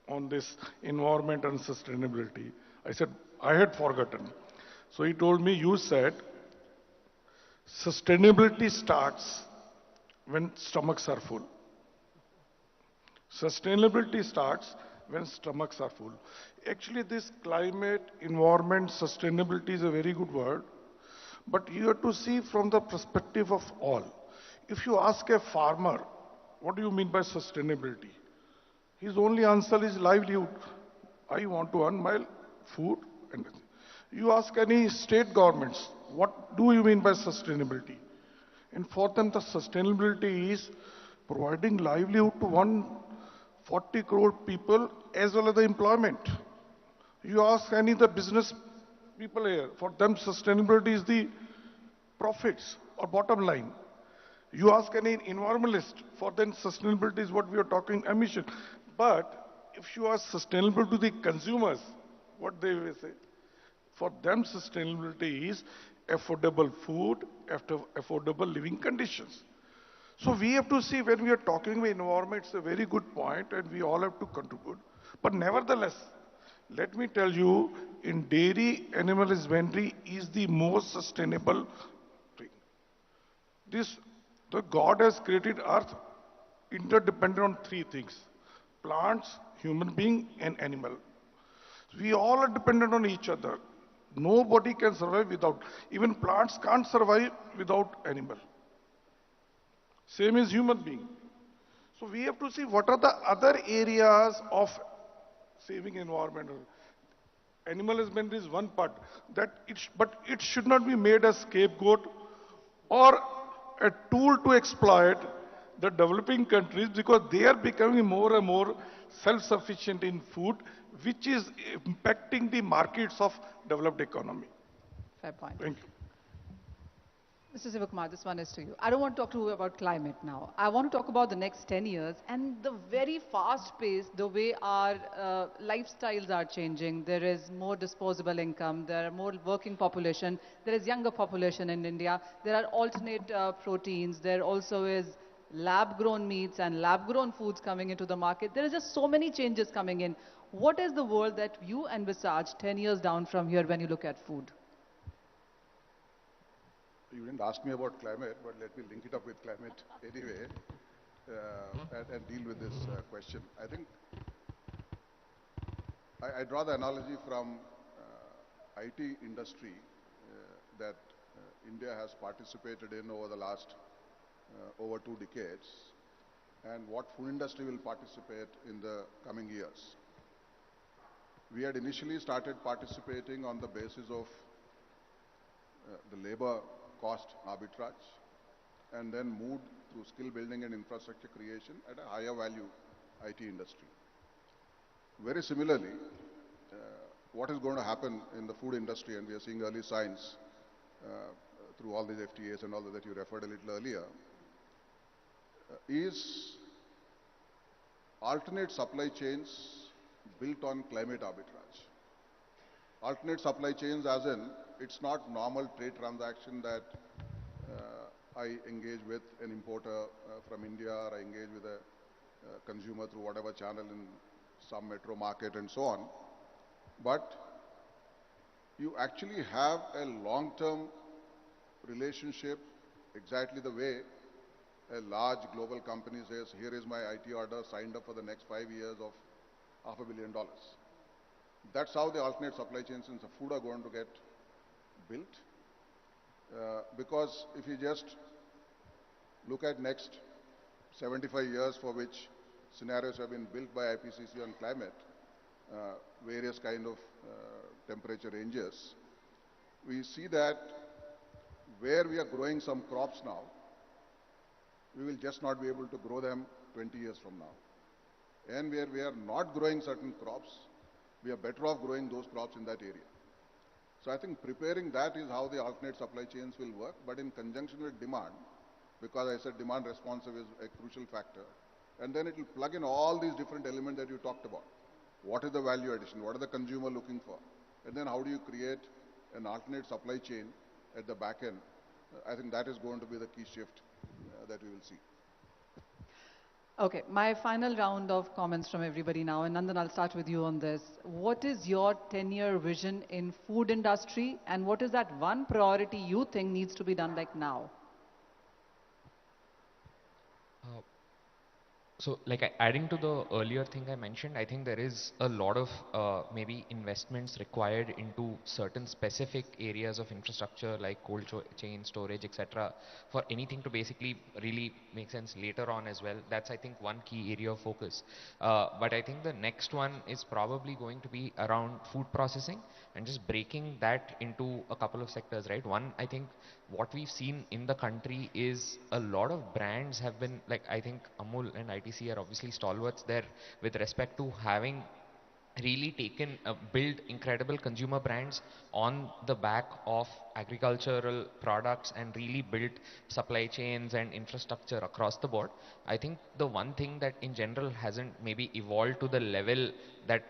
on this environment and sustainability." I said, "I had forgotten." So he told me, "You said sustainability starts when stomachs are full. Sustainability starts when stomachs are full." Actually, this climate, environment, sustainability is a very good word, but you have to see from the perspective of all. If you ask a farmer, what do you mean by sustainability? His only answer is livelihood. I want to earn my food. And you ask any state governments, what do you mean by sustainability? And for them, the sustainability is providing livelihood to 140 crore people as well as the employment. You ask any of the business people here, for them sustainability is the profits or bottom line. You ask any environmentalist, for them sustainability is what we are talking, emission. But if you ask sustainable to the consumers, what they will say? For them sustainability is affordable food, affordable living conditions. So we have to see when we are talking about environment, it's a very good point and we all have to contribute. But nevertheless, let me tell you, in dairy, animal husbandry is the most sustainable thing. The God has created earth interdependent on 3 things: plants, human being, and animal. We all are dependent on each other. Nobody can survive without, even plants can't survive without animal. Same as human being. So we have to see what are the other areas of saving environment. Animal husbandry is one part, but it should not be made a scapegoat or a tool to exploit the developing countries, because they are becoming more and more self-sufficient in food, which is impacting the markets of developed economy. Fair point. Thank you. Mr. Sivakumar, this one is to you. I don't want to talk to you about climate now. I want to talk about the next 10 years and the very fast pace, the way our lifestyles are changing. There is more disposable income, there are more working population, there is younger population in India, there are alternate proteins, there also is lab-grown meats and lab-grown foods coming into the market. There is just so many changes coming in. What is the world that you envisage 10 years down from here when you look at food? You didn't ask me about climate, but let me link it up with climate anyway and deal with this question. I think I draw the analogy from IT industry. that India has participated in over the last over 2 decades, and what food industry will participate in the coming years. We had initially started participating on the basis of the labor cost arbitrage, and then moved through skill building and infrastructure creation at a higher value IT industry. Very similarly, what is going to happen in the food industry, and we are seeing early signs through all these FTAs and all that you referred a little earlier, is alternate supply chains built on climate arbitrage. Alternate supply chains as in, it's not normal trade transaction that I engage with an importer from India, or I engage with a consumer through whatever channel in some metro market and so on. But you actually have a long-term relationship, exactly the way a large global company says, here is my IT order signed up for the next 5 years of $500 million. That's how the alternate supply chains in the food are going to get built. Because if you just look at next 75 years for which scenarios have been built by IPCC on climate, various kind of temperature ranges, we see that where we are growing some crops now, we will just not be able to grow them 20 years from now. And where we are not growing certain crops, we are better off growing those crops in that area. So I think preparing that is how the alternate supply chains will work, but in conjunction with demand, because I said demand responsive is a crucial factor. And then it will plug in all these different elements that you talked about. What is the value addition? What is the consumer looking for? And then how do you create an alternate supply chain at the back end? I think that is going to be the key shift that we will see. Okay, my final round of comments from everybody now, and Nandan, I'll start with you on this. What is your 10-year vision in food industry, and what is that one priority you think needs to be done like now? So, like adding to the earlier thing I mentioned, I think there is a lot of maybe investments required into certain specific areas of infrastructure like cold chain, storage, etc. for anything to basically really make sense later on as well. That's, I think, one key area of focus. But I think the next one is probably going to be around food processing and just breaking that into a couple of sectors, right? One, I think what we've seen in the country is a lot of brands have been, like I think Amul and ITC are obviously stalwarts there with respect to having really taken, build incredible consumer brands on the back of agricultural products and really built supply chains and infrastructure across the board. I think the one thing that in general hasn't maybe evolved to the level that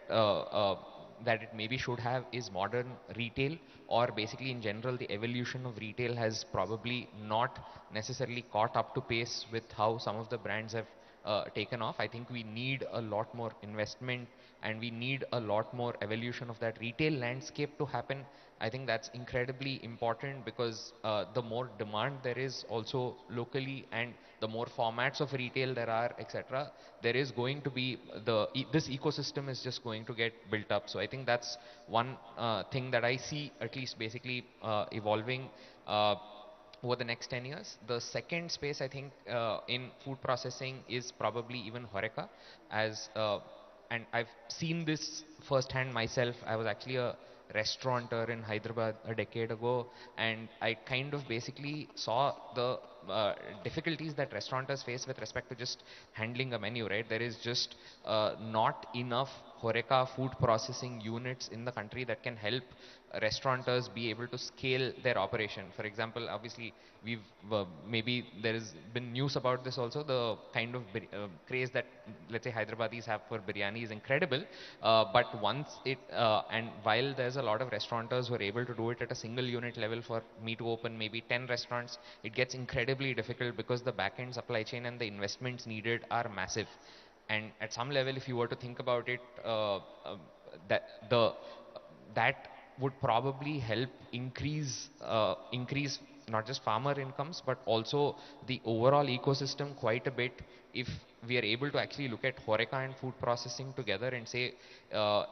that it maybe should have is modern retail, or basically in general the evolution of retail has probably not necessarily caught up to pace with how some of the brands have taken off. I think we need a lot more investment and we need a lot more evolution of that retail landscape to happen. I think that's incredibly important because the more demand there is also locally and the more formats of retail there are, etc., there is going to be this ecosystem is just going to get built up. So I think that's one thing that I see at least basically evolving over the next 10 years. The second space I think in food processing is probably even HoReCa, as and I've seen this firsthand myself. I was actually a restaurateur in Hyderabad a decade ago, and I kind of basically saw the difficulties that restaurateurs face with respect to just handling a menu, right? There is just not enough HoReCa food processing units in the country that can help restaurateurs be able to scale their operation. For example, obviously we've maybe there has been news about this also. The kind of craze that let's say Hyderabadis have for biryani is incredible, but once it and while there's a lot of restaurateurs who are able to do it at a single unit level, for me to open maybe 10 restaurants, it gets incredibly difficult because the back end supply chain and the investments needed are massive. And at some level, if you were to think about it, that would probably help increase not just farmer incomes but also the overall ecosystem quite a bit if we are able to actually look at HoReCa and food processing together and say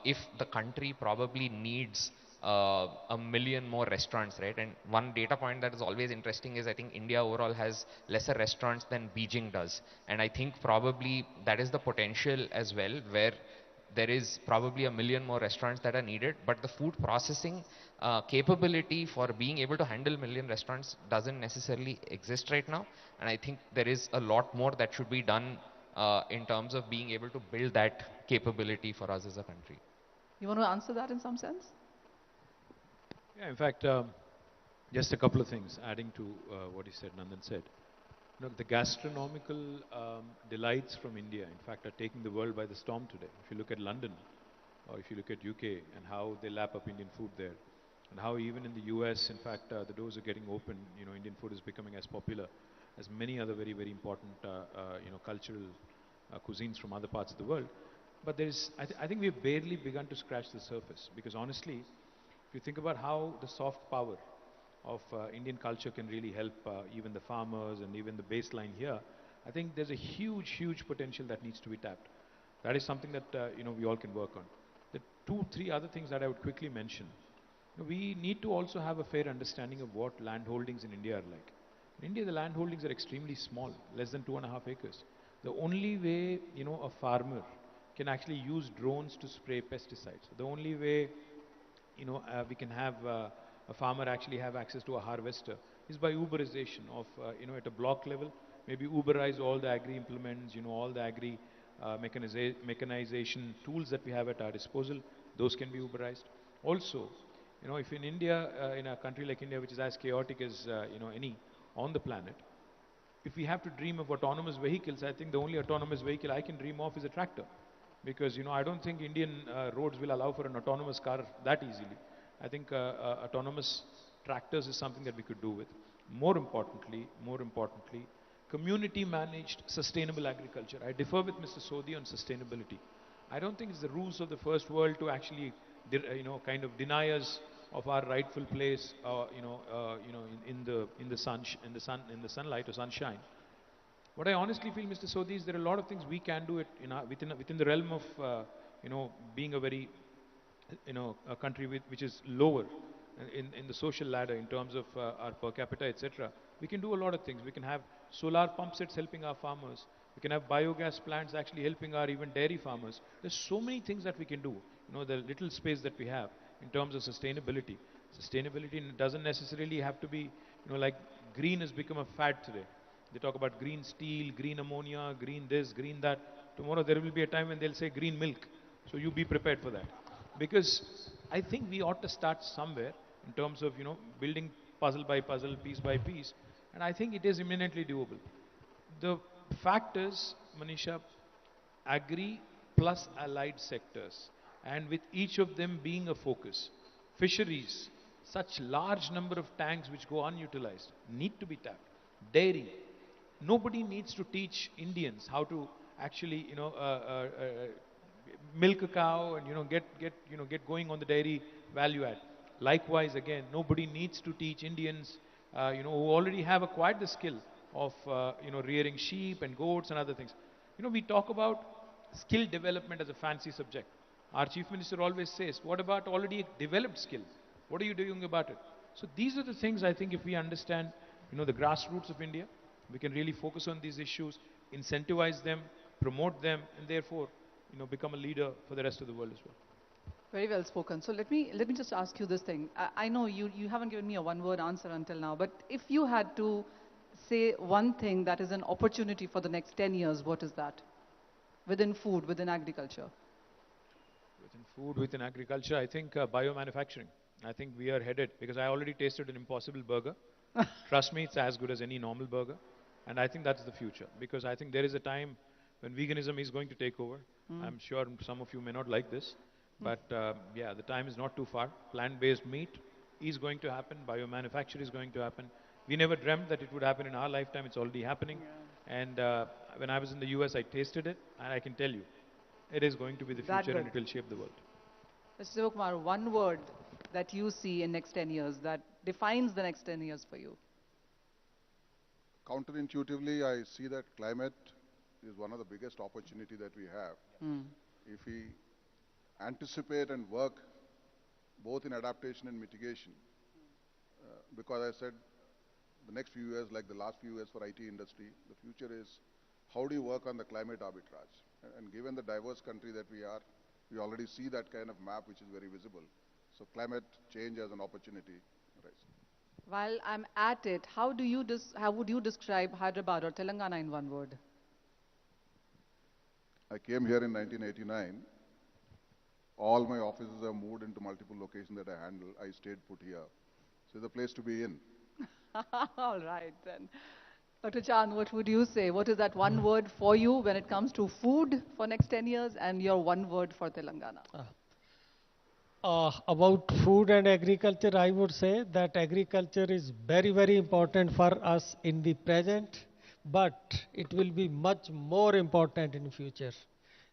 if the country probably needs a million more restaurants, right? And one data point that is always interesting is I think India overall has lesser restaurants than Beijing does. And I think probably that is the potential as well, where there is probably a million more restaurants that are needed, but the food processing capability for being able to handle million restaurants doesn't necessarily exist right now. And I think there is a lot more that should be done in terms of being able to build that capability for us as a country. You want to answer that in some sense? Yeah, in fact, just a couple of things adding to what he said, Nandan said. You know, the gastronomical delights from India, in fact, are taking the world by the storm today. If you look at London, or if you look at UK, and how they lap up Indian food there, and how even in the US, in fact, the doors are getting open. You know, Indian food is becoming as popular as many other very, very important, you know, cultural cuisines from other parts of the world. But I think we've barely begun to scratch the surface, because honestly, if you think about how the soft power of Indian culture can really help even the farmers and even the baseline here, I think there's a huge, huge potential that needs to be tapped. That is something that you know, we all can work on. The 2, 3 other things that I would quickly mention. You know, we need to also have a fair understanding of what land holdings in India are like. In India, the land holdings are extremely small, less than 2.5 acres. The only way, you know, a farmer can actually use drones to spray pesticides. The only way, you know, we can have a farmer actually have access to a harvester is by Uberization of, you know, at a block level, maybe Uberize all the agri implements, you know, all the agri mechanization tools that we have at our disposal. Those can be Uberized. Also, you know, if in India, in a country like India, which is as chaotic as, you know, any on the planet, if we have to dream of autonomous vehicles, I think the only autonomous vehicle I can dream of is a tractor. Because, you know, I don't think Indian roads will allow for an autonomous car that easily. I think autonomous tractors is something that we could do with. More importantly, community managed sustainable agriculture. I differ with Mr. Sodhi on sustainability. I don't think it's the rules of the first world to actually, you know, kind of deny us of our rightful place, you know, in the sunlight or sunshine. What I honestly feel, Mr. Sodhi, is there are a lot of things we can do within the realm of, you know, being a very, you know, a country which is lower in the social ladder in terms of our per capita, etc. We can do a lot of things. We can have solar pump sets helping our farmers. We can have biogas plants actually helping our even dairy farmers. There's so many things that we can do. You know, the little space that we have in terms of sustainability. Sustainability doesn't necessarily have to be, you know, like green has become a fad today. They talk about green steel, green ammonia, green this, green that. Tomorrow there will be a time when they'll say green milk. So you be prepared for that. Because I think we ought to start somewhere in terms of, you know, building puzzle by puzzle, piece by piece. And I think it is imminently doable. The fact is, Manisha, agri plus allied sectors, and with each of them being a focus. Fisheries, such large number of tanks which go unutilized, need to be tapped. Dairy, nobody needs to teach Indians how to actually, you know, milk a cow and, you know, get going on the dairy value add. Likewise, again, nobody needs to teach Indians, you know, who already have acquired the skill of, you know, rearing sheep and goats and other things. You know, we talk about skill development as a fancy subject. Our Chief Minister always says, what about already developed skill? What are you doing about it? So these are the things I think if we understand, you know, the grassroots of India, we can really focus on these issues, incentivize them, promote them, and therefore, you know, become a leader for the rest of the world as well. Very well spoken. So let me just ask you this thing. I know you haven't given me a one-word answer until now, but if you had to say one thing that is an opportunity for the next 10 years, what is that? Within food, within agriculture. Within food, within agriculture, I think biomanufacturing. I think we are headed, because I already tasted an Impossible burger. Trust me, it's as good as any normal burger. And I think that's the future, because I think there is a time when veganism is going to take over. I'm sure some of you may not like this, but yeah, the time is not too far. Plant-based meat is going to happen. Biomanufacture is going to happen. We never dreamt that it would happen in our lifetime. It's already happening. Yeah. And when I was in the US, I tasted it, and I can tell you, it is going to be the future and it will shape the world. Mr. Sivakumar, one word that you see in next 10 years that defines the next 10 years for you. Counterintuitively, I see that climate is one of the biggest opportunity that we have. If we anticipate and work both in adaptation and mitigation. Because I said the next few years, like the last few years for IT industry, the future is how do you work on the climate arbitrage? And given the diverse country that we are, we already see that kind of map which is very visible. So climate change as an opportunity. Right. While I'm at it, how would you describe Hyderabad or Telangana in one word? I came here in 1989. All my offices have moved into multiple locations that I handle. I stayed put here. So it's a place to be in. All right then. Dr. Chand, what would you say? What is that one word for you when it comes to food for next 10 years and your one word for Telangana? About food and agriculture, I would say that agriculture is very, very important for us in the present, but it will be much more important in future.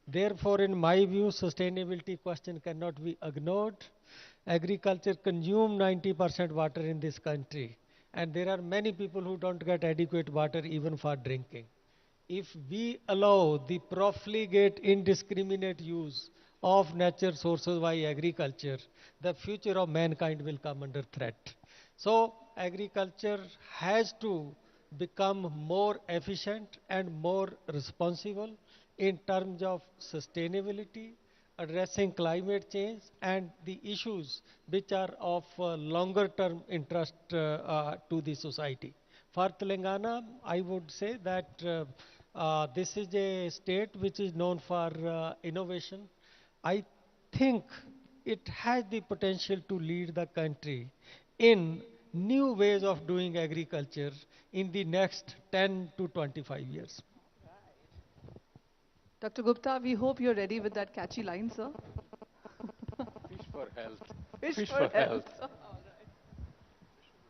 Therefore, in my view, sustainability question cannot be ignored. Agriculture consumes 90% water in this country, and there are many people who don't get adequate water even for drinking. If we allow the profligate, indiscriminate use of natural sources by agriculture, the future of mankind will come under threat. So agriculture has to become more efficient and more responsible in terms of sustainability, addressing climate change and the issues which are of longer term interest to the society. For Telangana, I would say that this is a state which is known for innovation. I think it has the potential to lead the country in new ways of doing agriculture in the next 10 to 25 years. Dr. Gupta, we hope you're ready with that catchy line, sir. Fish for health. Fish for health. All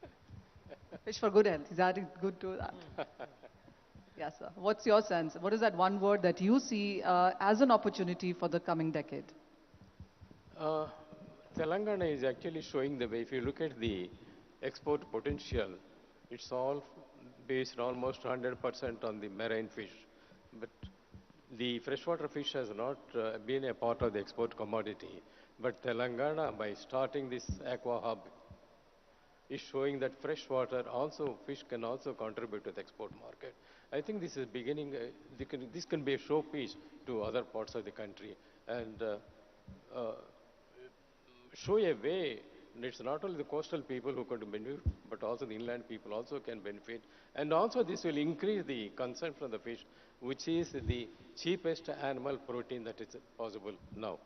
right. Fish for good health. Is that good to that? Yes, sir. What's your sense? What is that one word that you see as an opportunity for the coming decade? Telangana is actually showing the way. If you look at the export potential, it's all based almost 100% on the marine fish. But the freshwater fish has not been a part of the export commodity. But Telangana, by starting this aqua hub, is showing that freshwater also, fish can also contribute to the export market. I think this is beginning, this can be a showpiece to other parts of the country and show a way. And it's not only the coastal people who can benefit, but also the inland people also can benefit. And also this will increase the consumption from the fish, which is the cheapest animal protein that is possible now.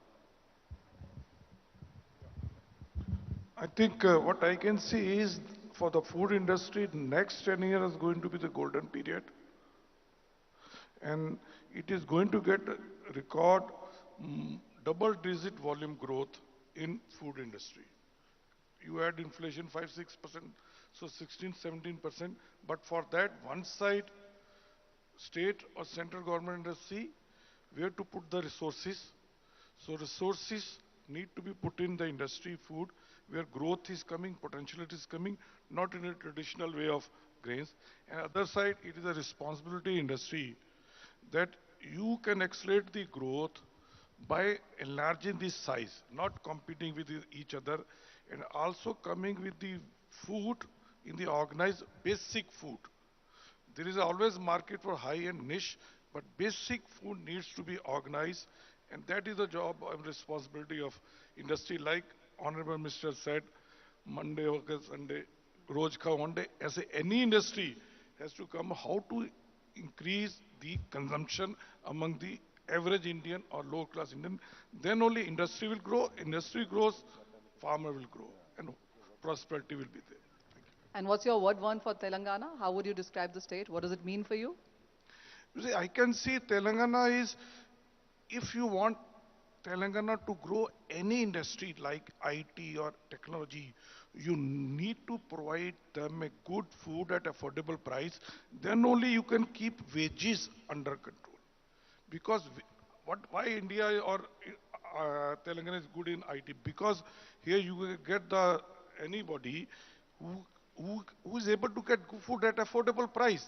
I think what I can see is for the food industry, next 10 years is going to be the golden period. And it is going to get record double-digit volume growth in food industry. You had inflation 5-6%, so 16-17%. But for that, one side, state or central government has to see where to put the resources. So resources need to be put in the industry, food, where growth is coming, potentiality is coming, not in a traditional way of grains. And other side, it is a responsibility industry that you can accelerate the growth by enlarging the size, not competing with each other, and also coming with the food in the organized basic food. There is always market for high-end niche, but basic food needs to be organized, and that is the job and responsibility of industry. Like Honorable Minister said, Monday or Sunday, Roj Kha one day, as any industry has to come, how to increase the consumption among the average Indian or low class Indian, then only industry will grow. Industry grows, farmer will grow, and prosperity will be there. And what's your word one for Telangana? How would you describe the state? What does it mean for you? You see, I can see Telangana is, if you want Telangana to grow any industry like IT or technology, you need to provide them a good food at affordable price. Then only you can keep wages under control. Because why India or Telangana is good in IT? Because here you get anybody who is able to get food at affordable price.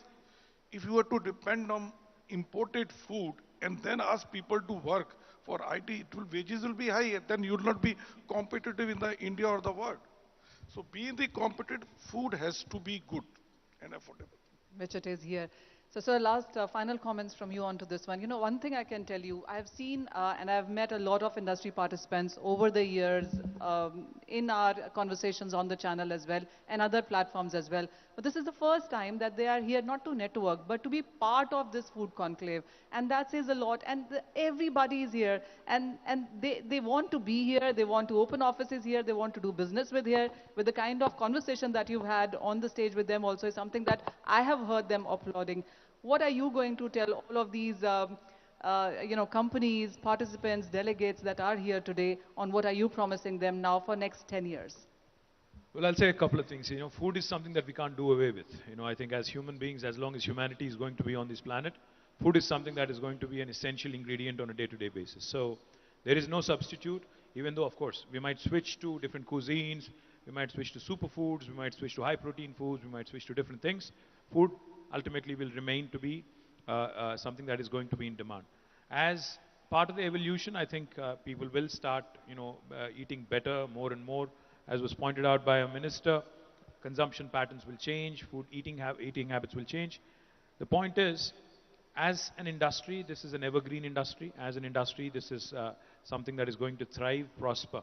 If you were to depend on imported food and then ask people to work, For IT, wages will be high, then you will not be competitive in the India or the world. So being the competitive, food has to be good and affordable. Which it is here. So, sir, last final comments from you onto this one. You know, one thing I can tell you, I've seen and I've met a lot of industry participants over the years in our conversations on the channel as well and other platforms as well. But this is the first time that they are here not to network, but to be part of this food conclave. And that says a lot. And everybody is here. And they want to be here. They want to open offices here. They want to do business with here. With the kind of conversation that you've had on the stage with them also is something that I have heard them applauding. What are you going to tell all of these companies, participants, delegates that are here today on what are you promising them now for next 10 years? Well, I'll say a couple of things. You know, food is something that we can't do away with. You know, I think as human beings, as long as humanity is going to be on this planet, food is something that is going to be an essential ingredient on a day-to-day basis. So there is no substitute, even though, of course, we might switch to different cuisines, we might switch to superfoods, we might switch to high-protein foods, we might switch to different things. Food ultimately will remain to be something that is going to be in demand. As part of the evolution, I think people will start, eating better, more and more. As was pointed out by a minister, consumption patterns will change, eating habits will change. The point is, as an industry, this is an evergreen industry. As an industry, this is something that is going to thrive, prosper.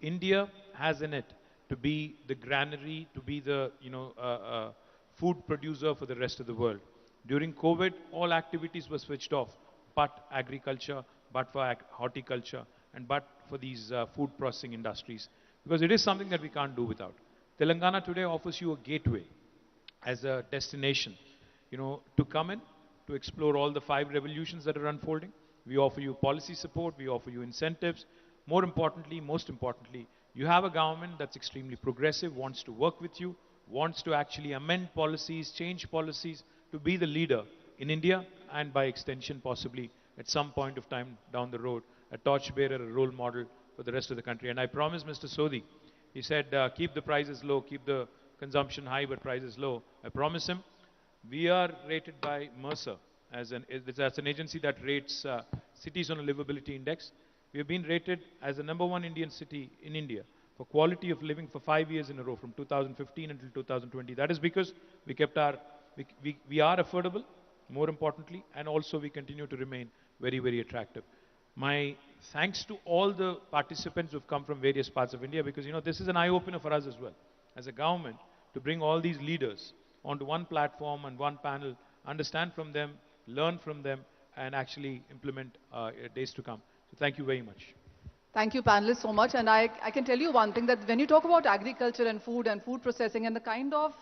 India has in it to be the granary, to be the, food producer for the rest of the world. During COVID, all activities were switched off, but agriculture, but for horticulture, and but for these food processing industries. Because it is something that we can't do without. Telangana today offers you a gateway as a destination, to come in, to explore all the 5 revolutions that are unfolding. We offer you policy support, we offer you incentives. Most importantly, you have a government that's extremely progressive, wants to work with you, wants to actually amend policies, change policies, to be the leader in India and by extension possibly at some point of time down the road, a torchbearer, a role model for the rest of the country. And I promised Mr. Sodhi, he said, keep the prices low, keep the consumption high but prices low. I promise him, we are rated by Mercer, that's an agency that rates cities on a livability index. We have been rated as the #1 Indian city in India for quality of living for 5 years in a row, from 2015 until 2020. That is because we are affordable, more importantly, and also we continue to remain very, very attractive. My thanks to all the participants who have come from various parts of India, because this is an eye-opener for us as well, as a government, to bring all these leaders onto one platform and one panel, understand from them, learn from them, and actually implement days to come. So thank you very much. Thank you, panelists, so much. And I can tell you one thing, that when you talk about agriculture and food processing and the kind of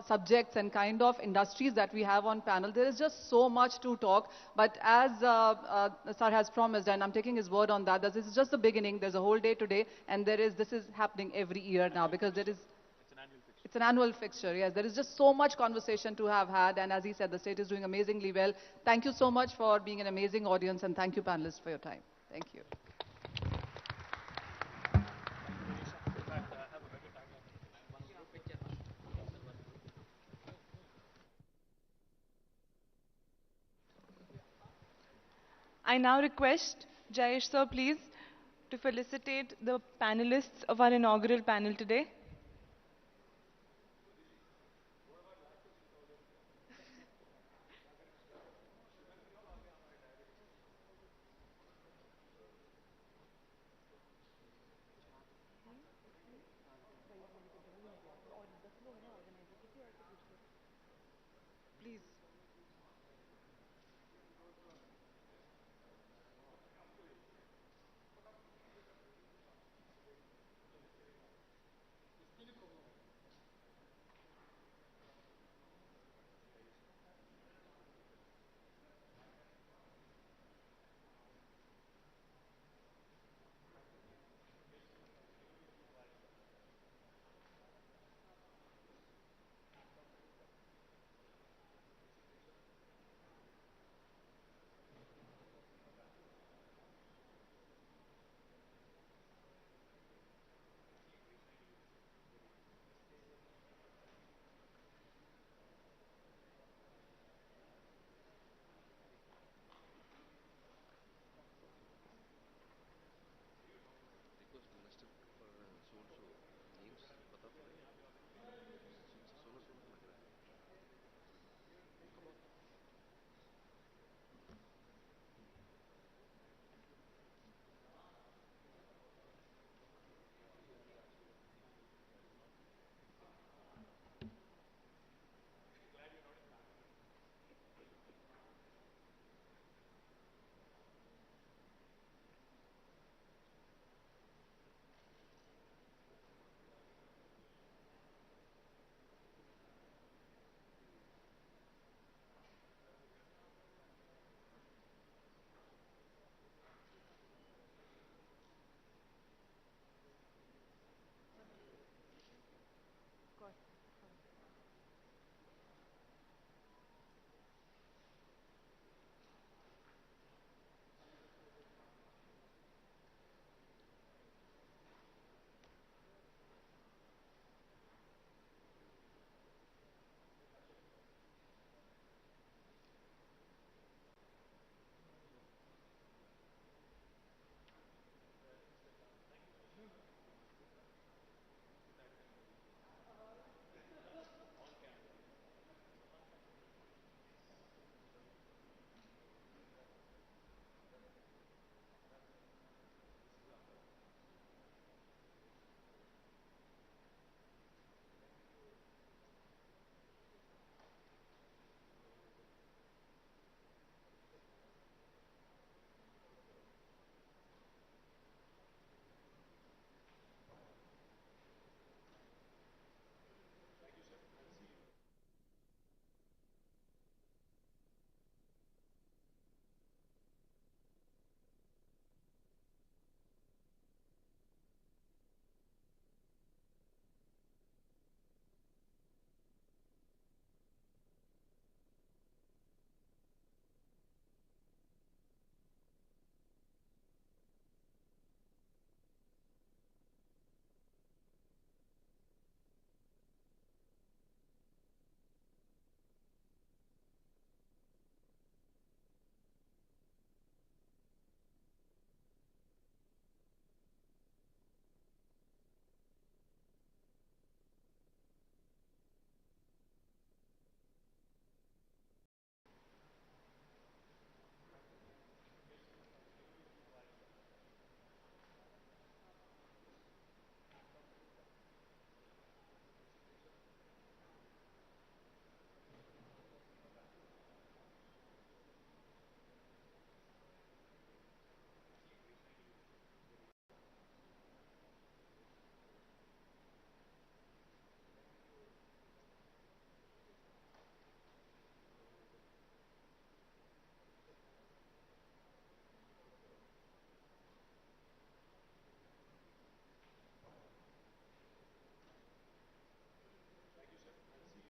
subjects and kind of industries that we have on panel, there is just so much to talk. But as Sir has promised, and I'm taking his word on that this is just the beginning. There's a whole day today, and this is happening every year now, because it's an annual fixture, yes. There is just so much conversation to have had, and as he said, the state is doing amazingly well. Thank you so much for being an amazing audience, and thank you, panelists, for your time. Thank you. I now request Jayesh sir, please, to felicitate the panelists of our inaugural panel today. Please.